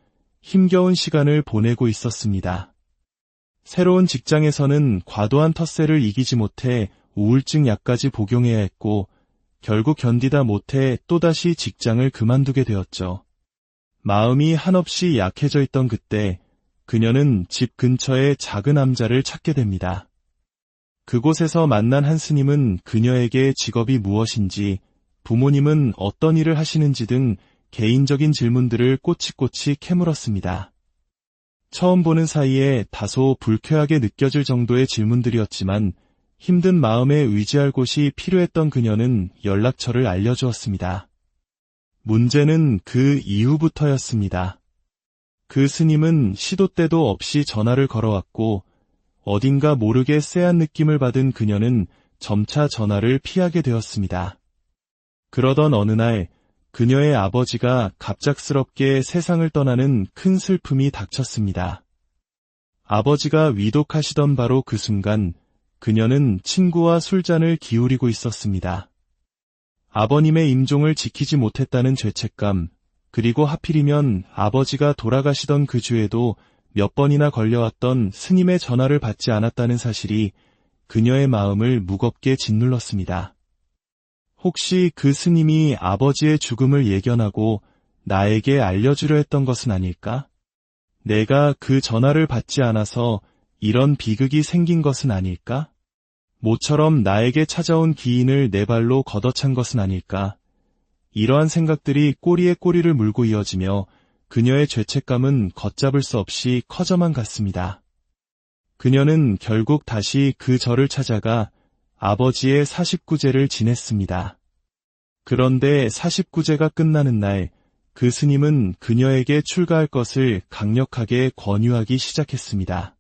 힘겨운 시간을 보내고 있었습니다. 새로운 직장에서는 과도한 텃세를 이기지 못해 우울증 약까지 복용해야 했고 결국 견디다 못해 또다시 직장을 그만두게 되었죠. 마음이 한없이 약해져 있던 그때 그녀는 집 근처에 작은 암자를 찾게 됩니다. 그곳에서 만난 한 스님은 그녀에게 직업이 무엇인지, 부모님은 어떤 일을 하시는지 등 개인적인 질문들을 꼬치꼬치 캐물었습니다. 처음 보는 사이에 다소 불쾌하게 느껴질 정도의 질문들이었지만 힘든 마음에 의지할 곳이 필요했던 그녀는 연락처를 알려주었습니다. 문제는 그 이후부터였습니다. 그 스님은 시도 때도 없이 전화를 걸어왔고 어딘가 모르게 쎄한 느낌을 받은 그녀는 점차 전화를 피하게 되었습니다. 그러던 어느 날 그녀의 아버지가 갑작스럽게 세상을 떠나는 큰 슬픔이 닥쳤습니다. 아버지가 위독하시던 바로 그 순간 그녀는 친구와 술잔을 기울이고 있었습니다. 아버님의 임종을 지키지 못했다는 죄책감, 그리고 하필이면 아버지가 돌아가시던 그 주에도 몇 번이나 걸려왔던 스님의 전화를 받지 않았다는 사실이 그녀의 마음을 무겁게 짓눌렀습니다. 혹시 그 스님이 아버지의 죽음을 예견하고 나에게 알려주려 했던 것은 아닐까? 내가 그 전화를 받지 않아서 이런 비극이 생긴 것은 아닐까? 모처럼 나에게 찾아온 기인을 내 발로 걷어찬 것은 아닐까? 이러한 생각들이 꼬리에 꼬리를 물고 이어지며 그녀의 죄책감은 걷잡을 수 없이 커져만 갔습니다. 그녀는 결국 다시 그 절을 찾아가 아버지의 49제를 지냈습니다. 그런데 49제가 끝나는 날, 그 스님은 그녀에게 출가할 것을 강력하게 권유하기 시작했습니다.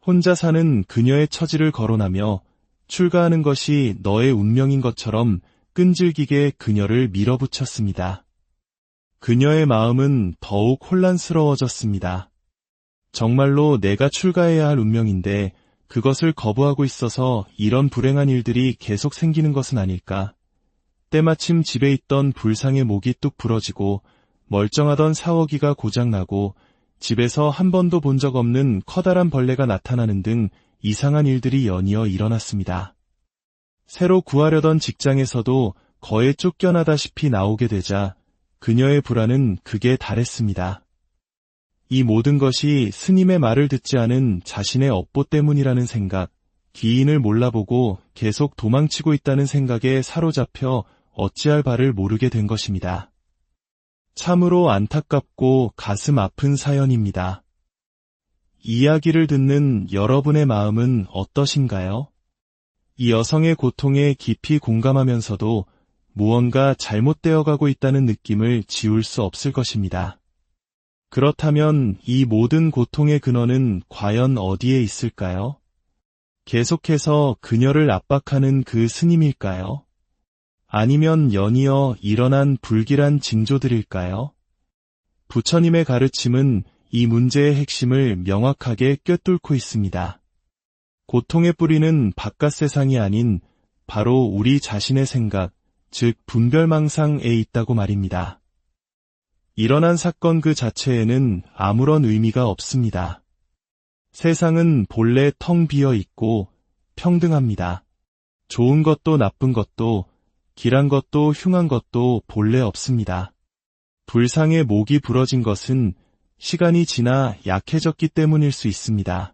혼자 사는 그녀의 처지를 거론하며 출가하는 것이 너의 운명인 것처럼 끈질기게 그녀를 밀어붙였습니다. 그녀의 마음은 더욱 혼란스러워졌습니다. 정말로 내가 출가해야 할 운명인데 그것을 거부하고 있어서 이런 불행한 일들이 계속 생기는 것은 아닐까? 때마침 집에 있던 불상의 목이 뚝 부러지고 멀쩡하던 사워기가 고장나고 집에서 한 번도 본 적 없는 커다란 벌레가 나타나는 등 이상한 일들이 연이어 일어났습니다. 새로 구하려던 직장에서도 거의 쫓겨나다시피 나오게 되자 그녀의 불안은 극에 달했습니다. 이 모든 것이 스님의 말을 듣지 않은 자신의 업보 때문이라는 생각, 기인을 몰라보고 계속 도망치고 있다는 생각에 사로잡혀 어찌할 바를 모르게 된 것입니다. 참으로 안타깝고 가슴 아픈 사연입니다. 이야기를 듣는 여러분의 마음은 어떠신가요? 이 여성의 고통에 깊이 공감하면서도 무언가 잘못되어 가고 있다는 느낌을 지울 수 없을 것입니다. 그렇다면 이 모든 고통의 근원은 과연 어디에 있을까요? 계속해서 그녀를 압박하는 그 스님일까요? 아니면 연이어 일어난 불길한 징조들일까요? 부처님의 가르침은 이 문제의 핵심을 명확하게 꿰뚫고 있습니다. 고통의 뿌리는 바깥 세상이 아닌 바로 우리 자신의 생각, 즉 분별망상에 있다고 말입니다. 일어난 사건 그 자체에는 아무런 의미가 없습니다. 세상은 본래 텅 비어 있고 평등합니다. 좋은 것도 나쁜 것도 길한 것도 흉한 것도 본래 없습니다. 불상의 목이 부러진 것은 시간이 지나 약해졌기 때문일 수 있습니다.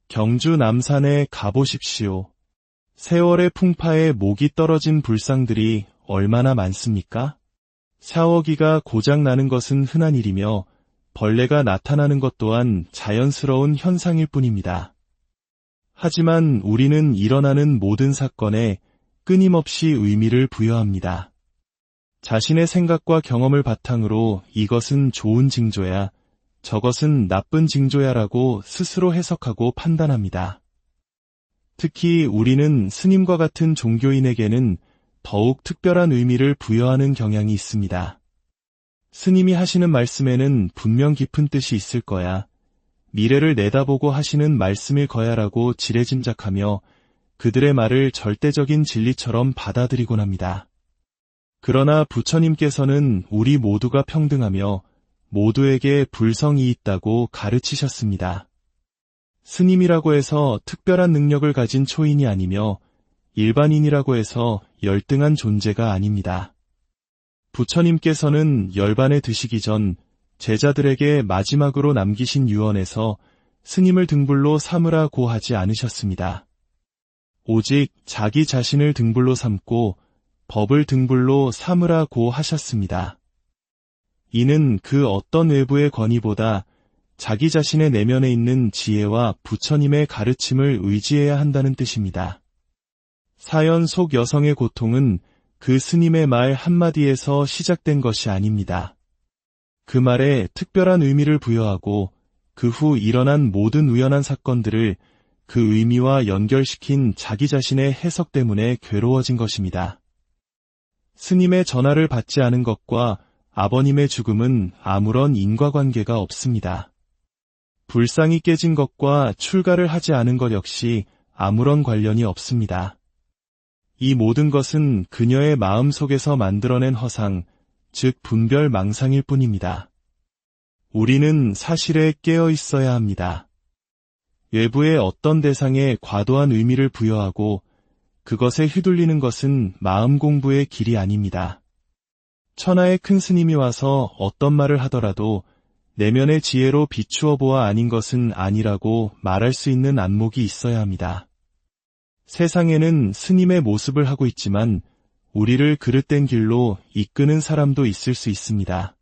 경주 남산에 가보십시오. 세월의 풍파에 목이 떨어진 불상들이 얼마나 많습니까? 샤워기가 고장나는 것은 흔한 일이며 벌레가 나타나는 것 또한 자연스러운 현상일 뿐입니다. 하지만 우리는 일어나는 모든 사건에 끊임없이 의미를 부여합니다. 자신의 생각과 경험을 바탕으로 이것은 좋은 징조야, 저것은 나쁜 징조야라고 스스로 해석하고 판단합니다. 특히 우리는 스님과 같은 종교인에게는 더욱 특별한 의미를 부여하는 경향이 있습니다. 스님이 하시는 말씀에는 분명 깊은 뜻이 있을 거야, 미래를 내다보고 하시는 말씀일 거야라고 지레짐작하며 그들의 말을 절대적인 진리처럼 받아들이곤 합니다. 그러나 부처님께서는 우리 모두가 평등하며 모두에게 불성이 있다고 가르치셨습니다. 스님이라고 해서 특별한 능력을 가진 초인이 아니며 일반인이라고 해서 열등한 존재가 아닙니다. 부처님께서는 열반에 드시기 전 제자들에게 마지막으로 남기신 유언에서 스님을 등불로 삼으라고 하지 않으셨습니다. 오직 자기 자신을 등불로 삼고 법을 등불로 삼으라고 하셨습니다. 이는 그 어떤 외부의 권위보다 자기 자신의 내면에 있는 지혜와 부처님의 가르침을 의지해야 한다는 뜻입니다. 사연 속 여성의 고통은 그 스님의 말 한마디에서 시작된 것이 아닙니다. 그 말에 특별한 의미를 부여하고 그 후 일어난 모든 우연한 사건들을 그 의미와 연결시킨 자기 자신의 해석 때문에 괴로워진 것입니다. 스님의 전화를 받지 않은 것과 아버님의 죽음은 아무런 인과관계가 없습니다. 불상이 깨진 것과 출가를 하지 않은 것 역시 아무런 관련이 없습니다. 이 모든 것은 그녀의 마음 속에서 만들어낸 허상, 즉 분별 망상일 뿐입니다. 우리는 사실에 깨어 있어야 합니다. 외부의 어떤 대상에 과도한 의미를 부여하고 그것에 휘둘리는 것은 마음 공부의 길이 아닙니다. 천하의 큰 스님이 와서 어떤 말을 하더라도 내면의 지혜로 비추어 보아 아닌 것은 아니라고 말할 수 있는 안목이 있어야 합니다. 세상에는 스님의 모습을 하고 있지만 우리를 그릇된 길로 이끄는 사람도 있을 수 있습니다.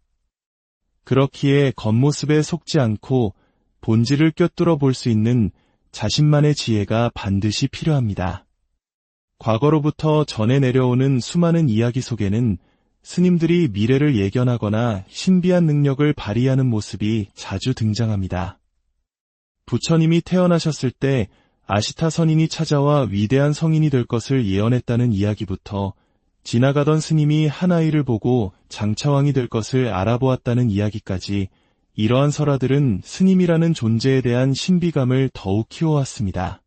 그렇기에 겉모습에 속지 않고 본질을 꿰뚫어 볼 수 있는 자신만의 지혜가 반드시 필요합니다. 과거로부터 전해 내려오는 수많은 이야기 속에는 스님들이 미래를 예견하거나 신비한 능력을 발휘하는 모습이 자주 등장합니다. 부처님이 태어나셨을 때 아시타 선인이 찾아와 위대한 성인이 될 것을 예언했다는 이야기부터 지나가던 스님이 한 아이를 보고 장차왕이 될 것을 알아보았다는 이야기까지 이러한 설화들은 스님이라는 존재에 대한 신비감을 더욱 키워왔습니다.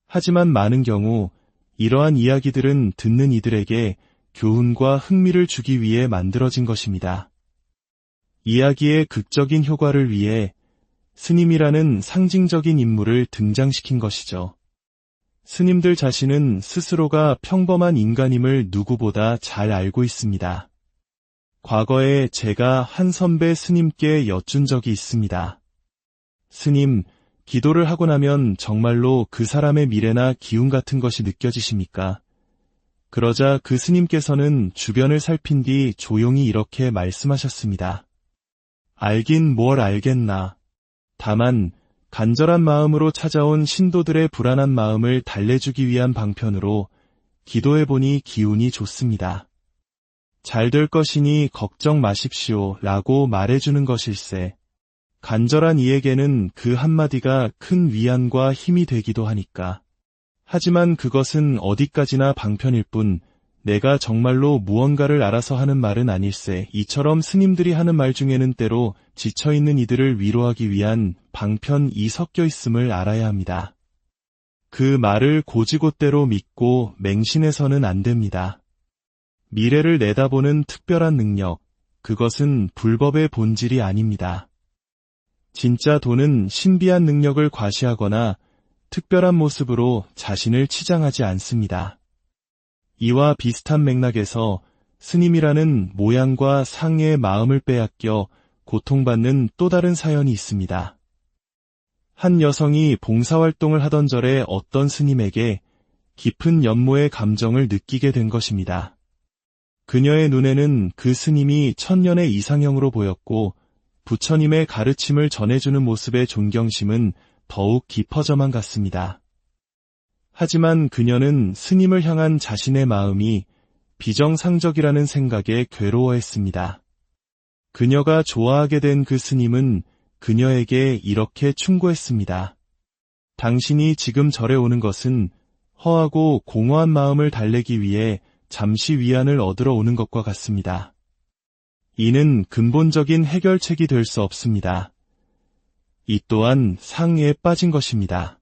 하지만 많은 경우 이러한 이야기들은 듣는 이들에게 교훈과 흥미를 주기 위해 만들어진 것입니다. 이야기의 극적인 효과를 위해 스님이라는 상징적인 인물을 등장시킨 것이죠. 스님들 자신은 스스로가 평범한 인간임을 누구보다 잘 알고 있습니다. 과거에 제가 한 선배 스님께 여쭌 적이 있습니다. 스님, 기도를 하고 나면 정말로 그 사람의 미래나 기운 같은 것이 느껴지십니까? 그러자 그 스님께서는 주변을 살핀 뒤 조용히 이렇게 말씀하셨습니다. 알긴 뭘 알겠나. 다만 간절한 마음으로 찾아온 신도들의 불안한 마음을 달래주기 위한 방편으로 기도해보니 기운이 좋습니다. 잘 될 것이니 걱정 마십시오 라고 말해주는 것일세. 간절한 이에게는 그 한마디가 큰 위안과 힘이 되기도 하니까. 하지만 그것은 어디까지나 방편일 뿐 내가 정말로 무언가를 알아서 하는 말은 아닐세. 이처럼 스님들이 하는 말 중에는 때로 지쳐있는 이들을 위로하기 위한 방편이 섞여 있음을 알아야 합니다. 그 말을 고지곳대로 믿고 맹신해서는 안 됩니다. 미래를 내다보는 특별한 능력, 그것은 불법의 본질이 아닙니다. 진짜 도는 신비한 능력을 과시하거나 특별한 모습으로 자신을 치장하지 않습니다. 이와 비슷한 맥락에서 스님이라는 모양과 상의 마음을 빼앗겨 고통받는 또 다른 사연이 있습니다. 한 여성이 봉사활동을 하던 절에 어떤 스님에게 깊은 연모의 감정을 느끼게 된 것입니다. 그녀의 눈에는 그 스님이 천년의 이상형으로 보였고 부처님의 가르침을 전해주는 모습의 존경심은 더욱 깊어져만 갔습니다. 하지만 그녀는 스님을 향한 자신의 마음이 비정상적이라는 생각에 괴로워했습니다. 그녀가 좋아하게 된 그 스님은 그녀에게 이렇게 충고했습니다. 당신이 지금 절에 오는 것은 허하고 공허한 마음을 달래기 위해 잠시 위안을 얻으러 오는 것과 같습니다. 이는 근본적인 해결책이 될 수 없습니다. 이 또한 상해에 빠진 것입니다.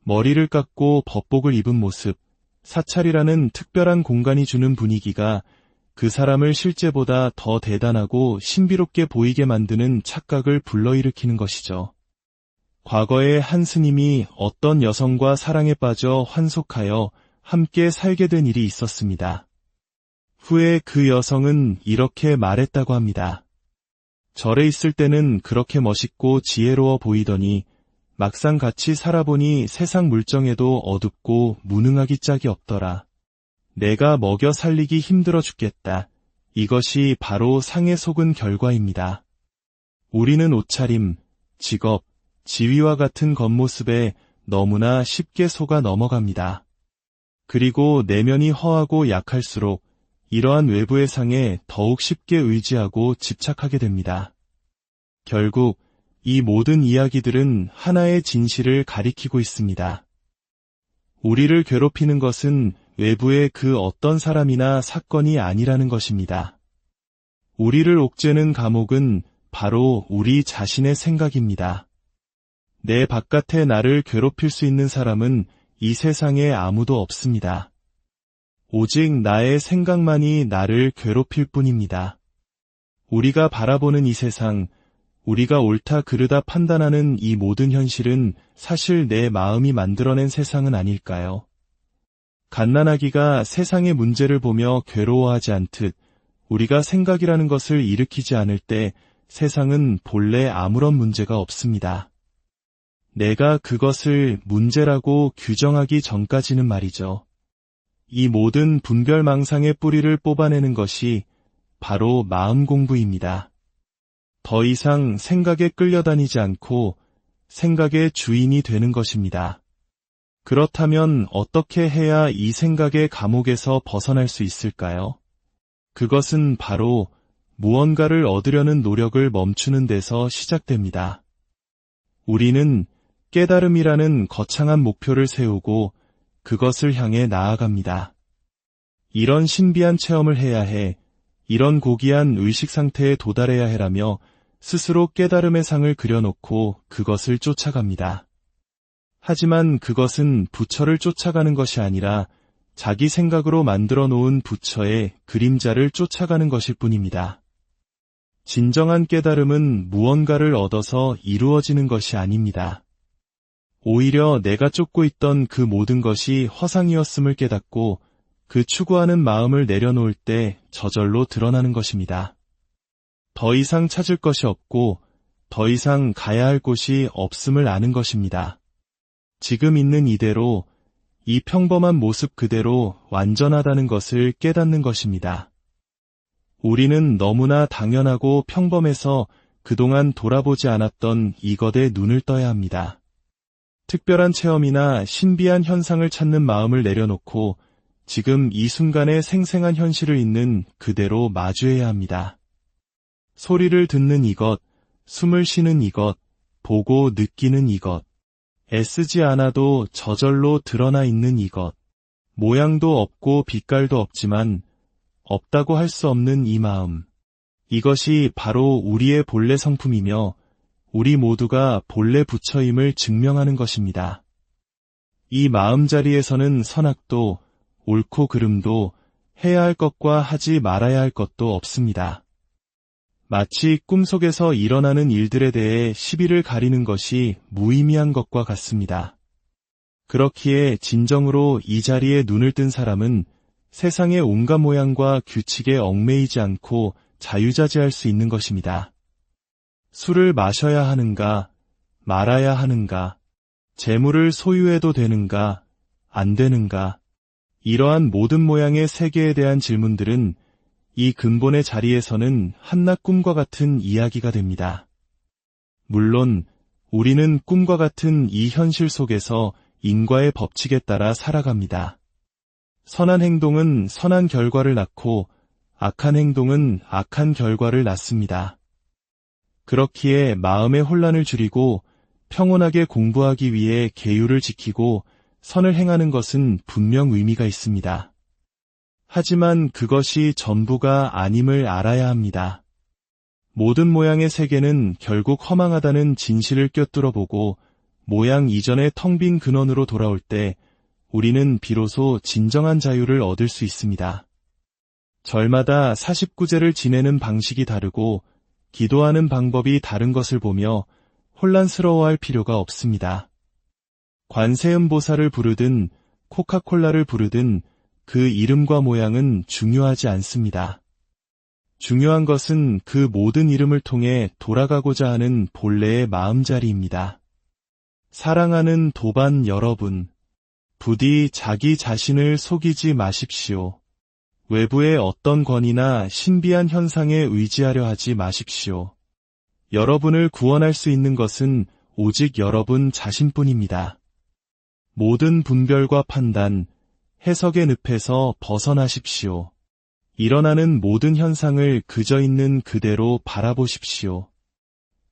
머리를 깎고 법복을 입은 모습, 사찰이라는 특별한 공간이 주는 분위기가 그 사람을 실제보다 더 대단하고 신비롭게 보이게 만드는 착각을 불러일으키는 것이죠. 과거에 한 스님이 어떤 여성과 사랑에 빠져 환속하여 함께 살게 된 일이 있었습니다. 후에 그 여성은 이렇게 말했다고 합니다. 절에 있을 때는 그렇게 멋있고 지혜로워 보이더니 막상 같이 살아보니 세상 물정에도 어둡고 무능하기 짝이 없더라. 내가 먹여 살리기 힘들어 죽겠다. 이것이 바로 상에 속은 결과입니다. 우리는 옷차림, 직업, 지위와 같은 겉모습에 너무나 쉽게 속아 넘어갑니다. 그리고 내면이 허하고 약할수록 이러한 외부의 상에 더욱 쉽게 의지하고 집착하게 됩니다. 결국 이 모든 이야기들은 하나의 진실을 가리키고 있습니다. 우리를 괴롭히는 것은 외부의 그 어떤 사람이나 사건이 아니라는 것입니다. 우리를 옥죄는 감옥은 바로 우리 자신의 생각입니다. 내 바깥에 나를 괴롭힐 수 있는 사람은 이 세상에 아무도 없습니다. 오직 나의 생각만이 나를 괴롭힐 뿐입니다. 우리가 바라보는 이 세상, 우리가 옳다 그르다 판단하는 이 모든 현실은 사실 내 마음이 만들어낸 세상은 아닐까요? 갓난아기가 세상의 문제를 보며 괴로워하지 않듯 우리가 생각이라는 것을 일으키지 않을 때 세상은 본래 아무런 문제가 없습니다. 내가 그것을 문제라고 규정하기 전까지는 말이죠. 이 모든 분별망상의 뿌리를 뽑아내는 것이 바로 마음 공부입니다. 더 이상 생각에 끌려다니지 않고 생각의 주인이 되는 것입니다. 그렇다면 어떻게 해야 이 생각의 감옥에서 벗어날 수 있을까요? 그것은 바로 무언가를 얻으려는 노력을 멈추는 데서 시작됩니다. 우리는 깨달음이라는 거창한 목표를 세우고 그것을 향해 나아갑니다. 이런 신비한 체험을 해야 해, 이런 고귀한 의식 상태에 도달해야 해라며 스스로 깨달음의 상을 그려놓고 그것을 쫓아갑니다. 하지만 그것은 부처를 쫓아가는 것이 아니라 자기 생각으로 만들어 놓은 부처의 그림자를 쫓아가는 것일 뿐입니다. 진정한 깨달음은 무언가를 얻어서 이루어지는 것이 아닙니다. 오히려 내가 쫓고 있던 그 모든 것이 허상이었음을 깨닫고 그 추구하는 마음을 내려놓을 때 저절로 드러나는 것입니다. 더 이상 찾을 것이 없고 더 이상 가야 할 곳이 없음을 아는 것입니다. 지금 있는 이대로, 이 평범한 모습 그대로 완전하다는 것을 깨닫는 것입니다. 우리는 너무나 당연하고 평범해서 그동안 돌아보지 않았던 이것에 눈을 떠야 합니다. 특별한 체험이나 신비한 현상을 찾는 마음을 내려놓고 지금 이 순간의 생생한 현실을 있는 그대로 마주해야 합니다. 소리를 듣는 이것, 숨을 쉬는 이것, 보고 느끼는 이것, 애쓰지 않아도 저절로 드러나 있는 이것, 모양도 없고 빛깔도 없지만 없다고 할 수 없는 이 마음. 이것이 바로 우리의 본래 성품이며 우리 모두가 본래 부처임을 증명하는 것입니다. 이 마음자리에서는 선악도, 옳고 그름도, 해야 할 것과 하지 말아야 할 것도 없습니다. 마치 꿈속에서 일어나는 일들에 대해 시비를 가리는 것이 무의미한 것과 같습니다. 그렇기에 진정으로 이 자리에 눈을 뜬 사람은 세상의 온갖 모양과 규칙에 얽매이지 않고 자유자재할 수 있는 것입니다. 술을 마셔야 하는가, 말아야 하는가, 재물을 소유해도 되는가, 안 되는가, 이러한 모든 모양의 세계에 대한 질문들은 이 근본의 자리에서는 한낱 꿈과 같은 이야기가 됩니다. 물론 우리는 꿈과 같은 이 현실 속에서 인과의 법칙에 따라 살아갑니다. 선한 행동은 선한 결과를 낳고 악한 행동은 악한 결과를 낳습니다. 그렇기에 마음의 혼란을 줄이고 평온하게 공부하기 위해 계율을 지키고 선을 행하는 것은 분명 의미가 있습니다. 하지만 그것이 전부가 아님을 알아야 합니다. 모든 모양의 세계는 결국 허망하다는 진실을 꿰뚫어 보고 모양 이전의 텅 빈 근원으로 돌아올 때 우리는 비로소 진정한 자유를 얻을 수 있습니다. 절마다 49제를 지내는 방식이 다르고 기도하는 방법이 다른 것을 보며 혼란스러워할 필요가 없습니다. 관세음보살을 부르든 코카콜라를 부르든 그 이름과 모양은 중요하지 않습니다. 중요한 것은 그 모든 이름을 통해 돌아가고자 하는 본래의 마음자리입니다. 사랑하는 도반 여러분, 부디 자기 자신을 속이지 마십시오. 외부의 어떤 권위나 신비한 현상에 의지하려 하지 마십시오. 여러분을 구원할 수 있는 것은 오직 여러분 자신뿐입니다. 모든 분별과 판단, 해석의 늪에서 벗어나십시오. 일어나는 모든 현상을 그저 있는 그대로 바라보십시오.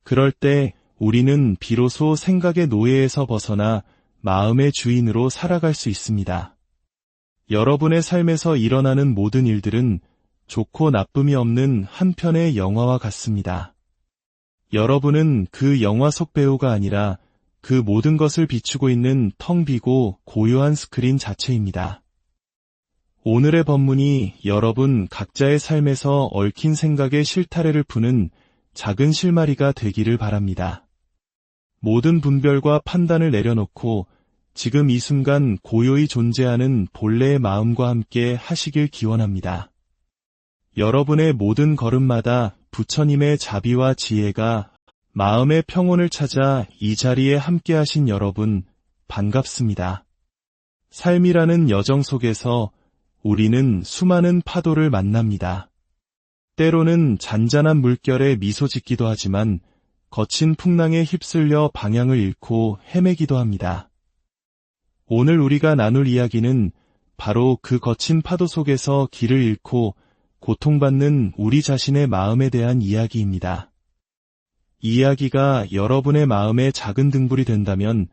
그럴 때 우리는 비로소 생각의 노예에서 벗어나 마음의 주인으로 살아갈 수 있습니다. 여러분의 삶에서 일어나는 모든 일들은 좋고 나쁨이 없는 한 편의 영화와 같습니다. 여러분은 그 영화 속 배우가 아니라 그 모든 것을 비추고 있는 텅 비고 고요한 스크린 자체입니다. 오늘의 법문이 여러분 각자의 삶에서 얽힌 생각의 실타래를 푸는 작은 실마리가 되기를 바랍니다. 모든 분별과 판단을 내려놓고 지금 이 순간 고요히 존재하는 본래의 마음과 함께 하시길 기원합니다. 여러분의 모든 걸음마다 부처님의 자비와 지혜가 마음의 평온을 찾아 이 자리에 함께하신 여러분, 반갑습니다. 삶이라는 여정 속에서 우리는 수많은 파도를 만납니다. 때로는 잔잔한 물결에 미소 짓기도 하지만 거친 풍랑에 휩쓸려 방향을 잃고 헤매기도 합니다. 오늘 우리가 나눌 이야기는 바로 그 거친 파도 속에서 길을 잃고 고통받는 우리 자신의 마음에 대한 이야기입니다. 이 이야기가 여러분의 마음에 작은 등불이 된다면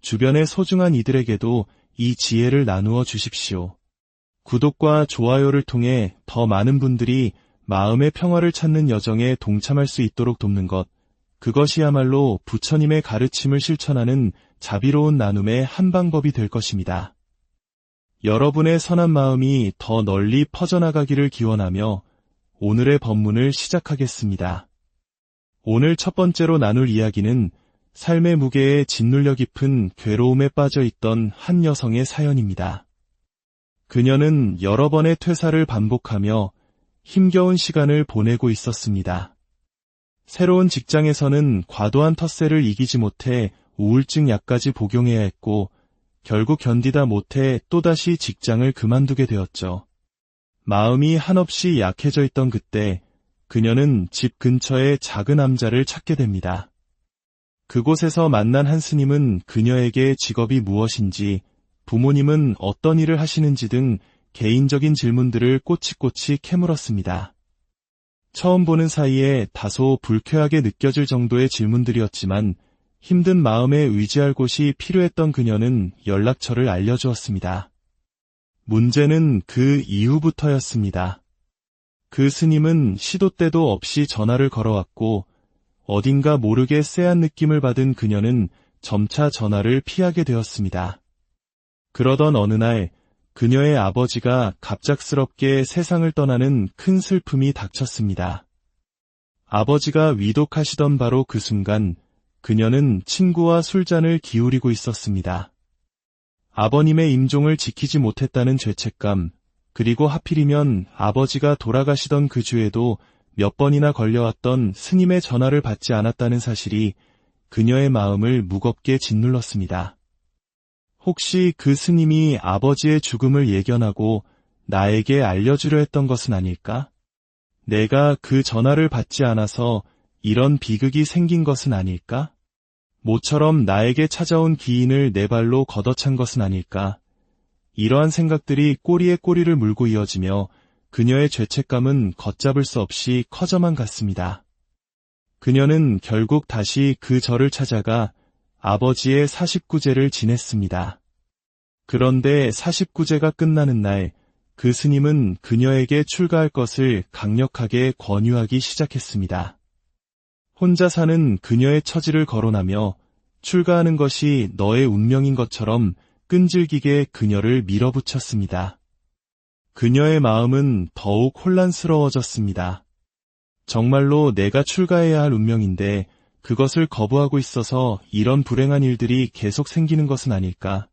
주변의 소중한 이들에게도 이 지혜를 나누어 주십시오. 구독과 좋아요를 통해 더 많은 분들이 마음의 평화를 찾는 여정에 동참할 수 있도록 돕는 것, 그것이야말로 부처님의 가르침을 실천하는 자비로운 나눔의 한 방법이 될 것입니다. 여러분의 선한 마음이 더 널리 퍼져나가기를 기원하며 오늘의 법문을 시작하겠습니다. 오늘 첫 번째로 나눌 이야기는 삶의 무게에 짓눌려 깊은 괴로움에 빠져 있던 한 여성의 사연입니다. 그녀는 여러 번의 퇴사를 반복하며 힘겨운 시간을 보내고 있었습니다. 새로운 직장에서는 과도한 텃세를 이기지 못해 우울증 약까지 복용해야 했고 결국 견디다 못해 또다시 직장을 그만두게 되었죠. 마음이 한없이 약해져 있던 그때 그녀는 집 근처의 작은 암자를 찾게 됩니다. 그곳에서 만난 한 스님은 그녀에게 직업이 무엇인지, 부모님은 어떤 일을 하시는지 등 개인적인 질문들을 꼬치꼬치 캐물었습니다. 처음 보는 사이에 다소 불쾌하게 느껴질 정도의 질문들이었지만 힘든 마음에 의지할 곳이 필요했던 그녀는 연락처를 알려주었습니다. 문제는 그 이후부터였습니다. 그 스님은 시도 때도 없이 전화를 걸어왔고 어딘가 모르게 쎄한 느낌을 받은 그녀는 점차 전화를 피하게 되었습니다. 그러던 어느 날 그녀의 아버지가 갑작스럽게 세상을 떠나는 큰 슬픔이 닥쳤습니다. 아버지가 위독하시던 바로 그 순간 그녀는 친구와 술잔을 기울이고 있었습니다. 아버님의 임종을 지키지 못했다는 죄책감, 그리고 하필이면 아버지가 돌아가시던 그 주에도 몇 번이나 걸려왔던 스님의 전화를 받지 않았다는 사실이 그녀의 마음을 무겁게 짓눌렀습니다. 혹시 그 스님이 아버지의 죽음을 예견하고 나에게 알려주려 했던 것은 아닐까? 내가 그 전화를 받지 않아서 이런 비극이 생긴 것은 아닐까? 모처럼 나에게 찾아온 기인을 내 발로 걷어찬 것은 아닐까? 이러한 생각들이 꼬리에 꼬리를 물고 이어지며 그녀의 죄책감은 걷잡을 수 없이 커져만 갔습니다. 그녀는 결국 다시 그 절을 찾아가 아버지의 49제를 지냈습니다. 그런데 49제가 끝나는 날, 그 스님은 그녀에게 출가할 것을 강력하게 권유하기 시작했습니다. 혼자 사는 그녀의 처지를 거론하며 출가하는 것이 너의 운명인 것처럼 끈질기게 그녀를 밀어붙였습니다. 그녀의 마음은 더욱 혼란스러워졌습니다. 정말로 내가 출가해야 할 운명인데 그것을 거부하고 있어서 이런 불행한 일들이 계속 생기는 것은 아닐까?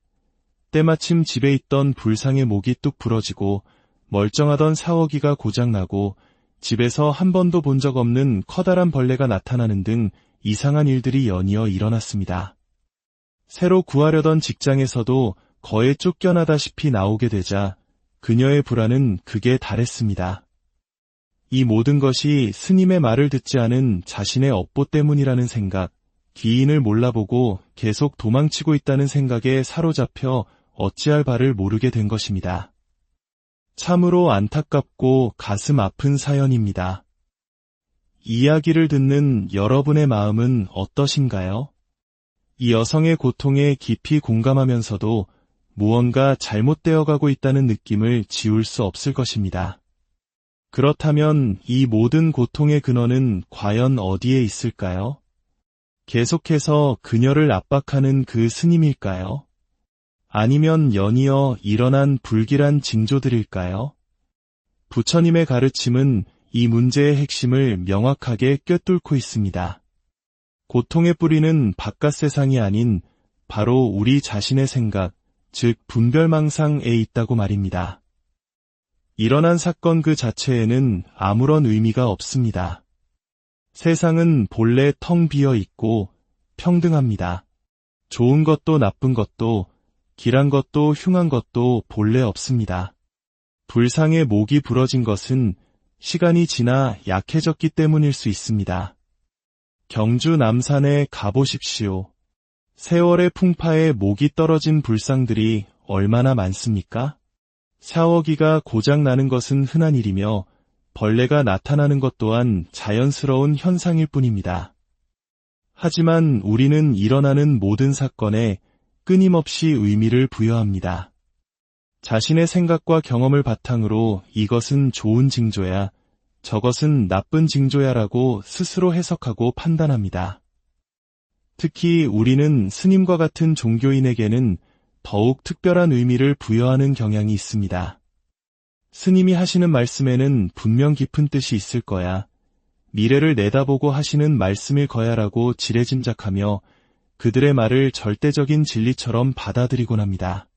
때마침 집에 있던 불상의 목이 뚝 부러지고 멀쩡하던 샤워기가 고장나고 집에서 한 번도 본 적 없는 커다란 벌레가 나타나는 등 이상한 일들이 연이어 일어났습니다. 새로 구하려던 직장에서도 거의 쫓겨나다시피 나오게 되자 그녀의 불안은 극에 달했습니다. 이 모든 것이 스님의 말을 듣지 않은 자신의 업보 때문이라는 생각, 기인을 몰라보고 계속 도망치고 있다는 생각에 사로잡혀 어찌할 바를 모르게 된 것입니다. 참으로 안타깝고 가슴 아픈 사연입니다. 이야기를 듣는 여러분의 마음은 어떠신가요? 이 여성의 고통에 깊이 공감하면서도 무언가 잘못되어 가고 있다는 느낌을 지울 수 없을 것입니다. 그렇다면 이 모든 고통의 근원은 과연 어디에 있을까요? 계속해서 그녀를 압박하는 그 스님일까요? 아니면 연이어 일어난 불길한 징조들일까요? 부처님의 가르침은 이 문제의 핵심을 명확하게 꿰뚫고 있습니다. 고통의 뿌리는 바깥 세상이 아닌 바로 우리 자신의 생각, 즉 분별망상에 있다고 말입니다. 일어난 사건 그 자체에는 아무런 의미가 없습니다. 세상은 본래 텅 비어 있고 평등합니다. 좋은 것도 나쁜 것도 길한 것도 흉한 것도 본래 없습니다. 불상의 목이 부러진 것은 시간이 지나 약해졌기 때문일 수 있습니다. 경주 남산에 가보십시오. 세월의 풍파에 목이 떨어진 불상들이 얼마나 많습니까? 샤워기가 고장나는 것은 흔한 일이며 벌레가 나타나는 것 또한 자연스러운 현상일 뿐입니다. 하지만 우리는 일어나는 모든 사건에 끊임없이 의미를 부여합니다. 자신의 생각과 경험을 바탕으로 이것은 좋은 징조야, 저것은 나쁜 징조야라고 스스로 해석하고 판단합니다. 특히 우리는 스님과 같은 종교인에게는 더욱 특별한 의미를 부여하는 경향이 있습니다. 스님이 하시는 말씀에는 분명 깊은 뜻이 있을 거야, 미래를 내다보고 하시는 말씀일 거야라고 지레짐작하며 그들의 말을 절대적인 진리처럼 받아들이곤 합니다.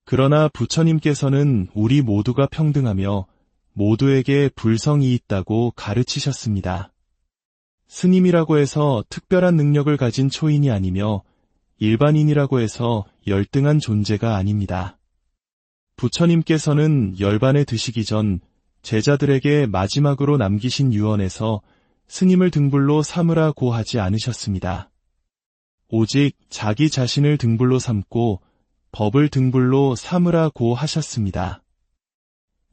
그러나 부처님께서는 우리 모두가 평등하며 모두에게 불성이 있다고 가르치셨습니다. 스님이라고 해서 특별한 능력을 가진 초인이 아니며 일반인이라고 해서 열등한 존재가 아닙니다. 부처님께서는 열반에 드시기 전 제자들에게 마지막으로 남기신 유언에서 스님을 등불로 삼으라고 하지 않으셨습니다. 오직 자기 자신을 등불로 삼고 법을 등불로 삼으라고 하셨습니다.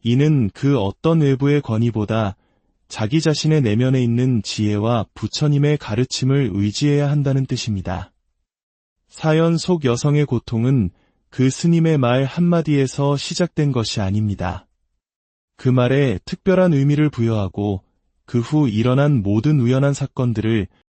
이는 그 어떤 외부의 권위보다 자기 자신의 내면에 있는 지혜와 부처님의 가르침을 의지해야 한다는 뜻입니다. 사연 속 여성의 고통은 그 스님의 말 한마디에서 시작된 것이 아닙니다. 그 말에 특별한 의미를 부여하고 그 후 일어난 모든 우연한 사건들을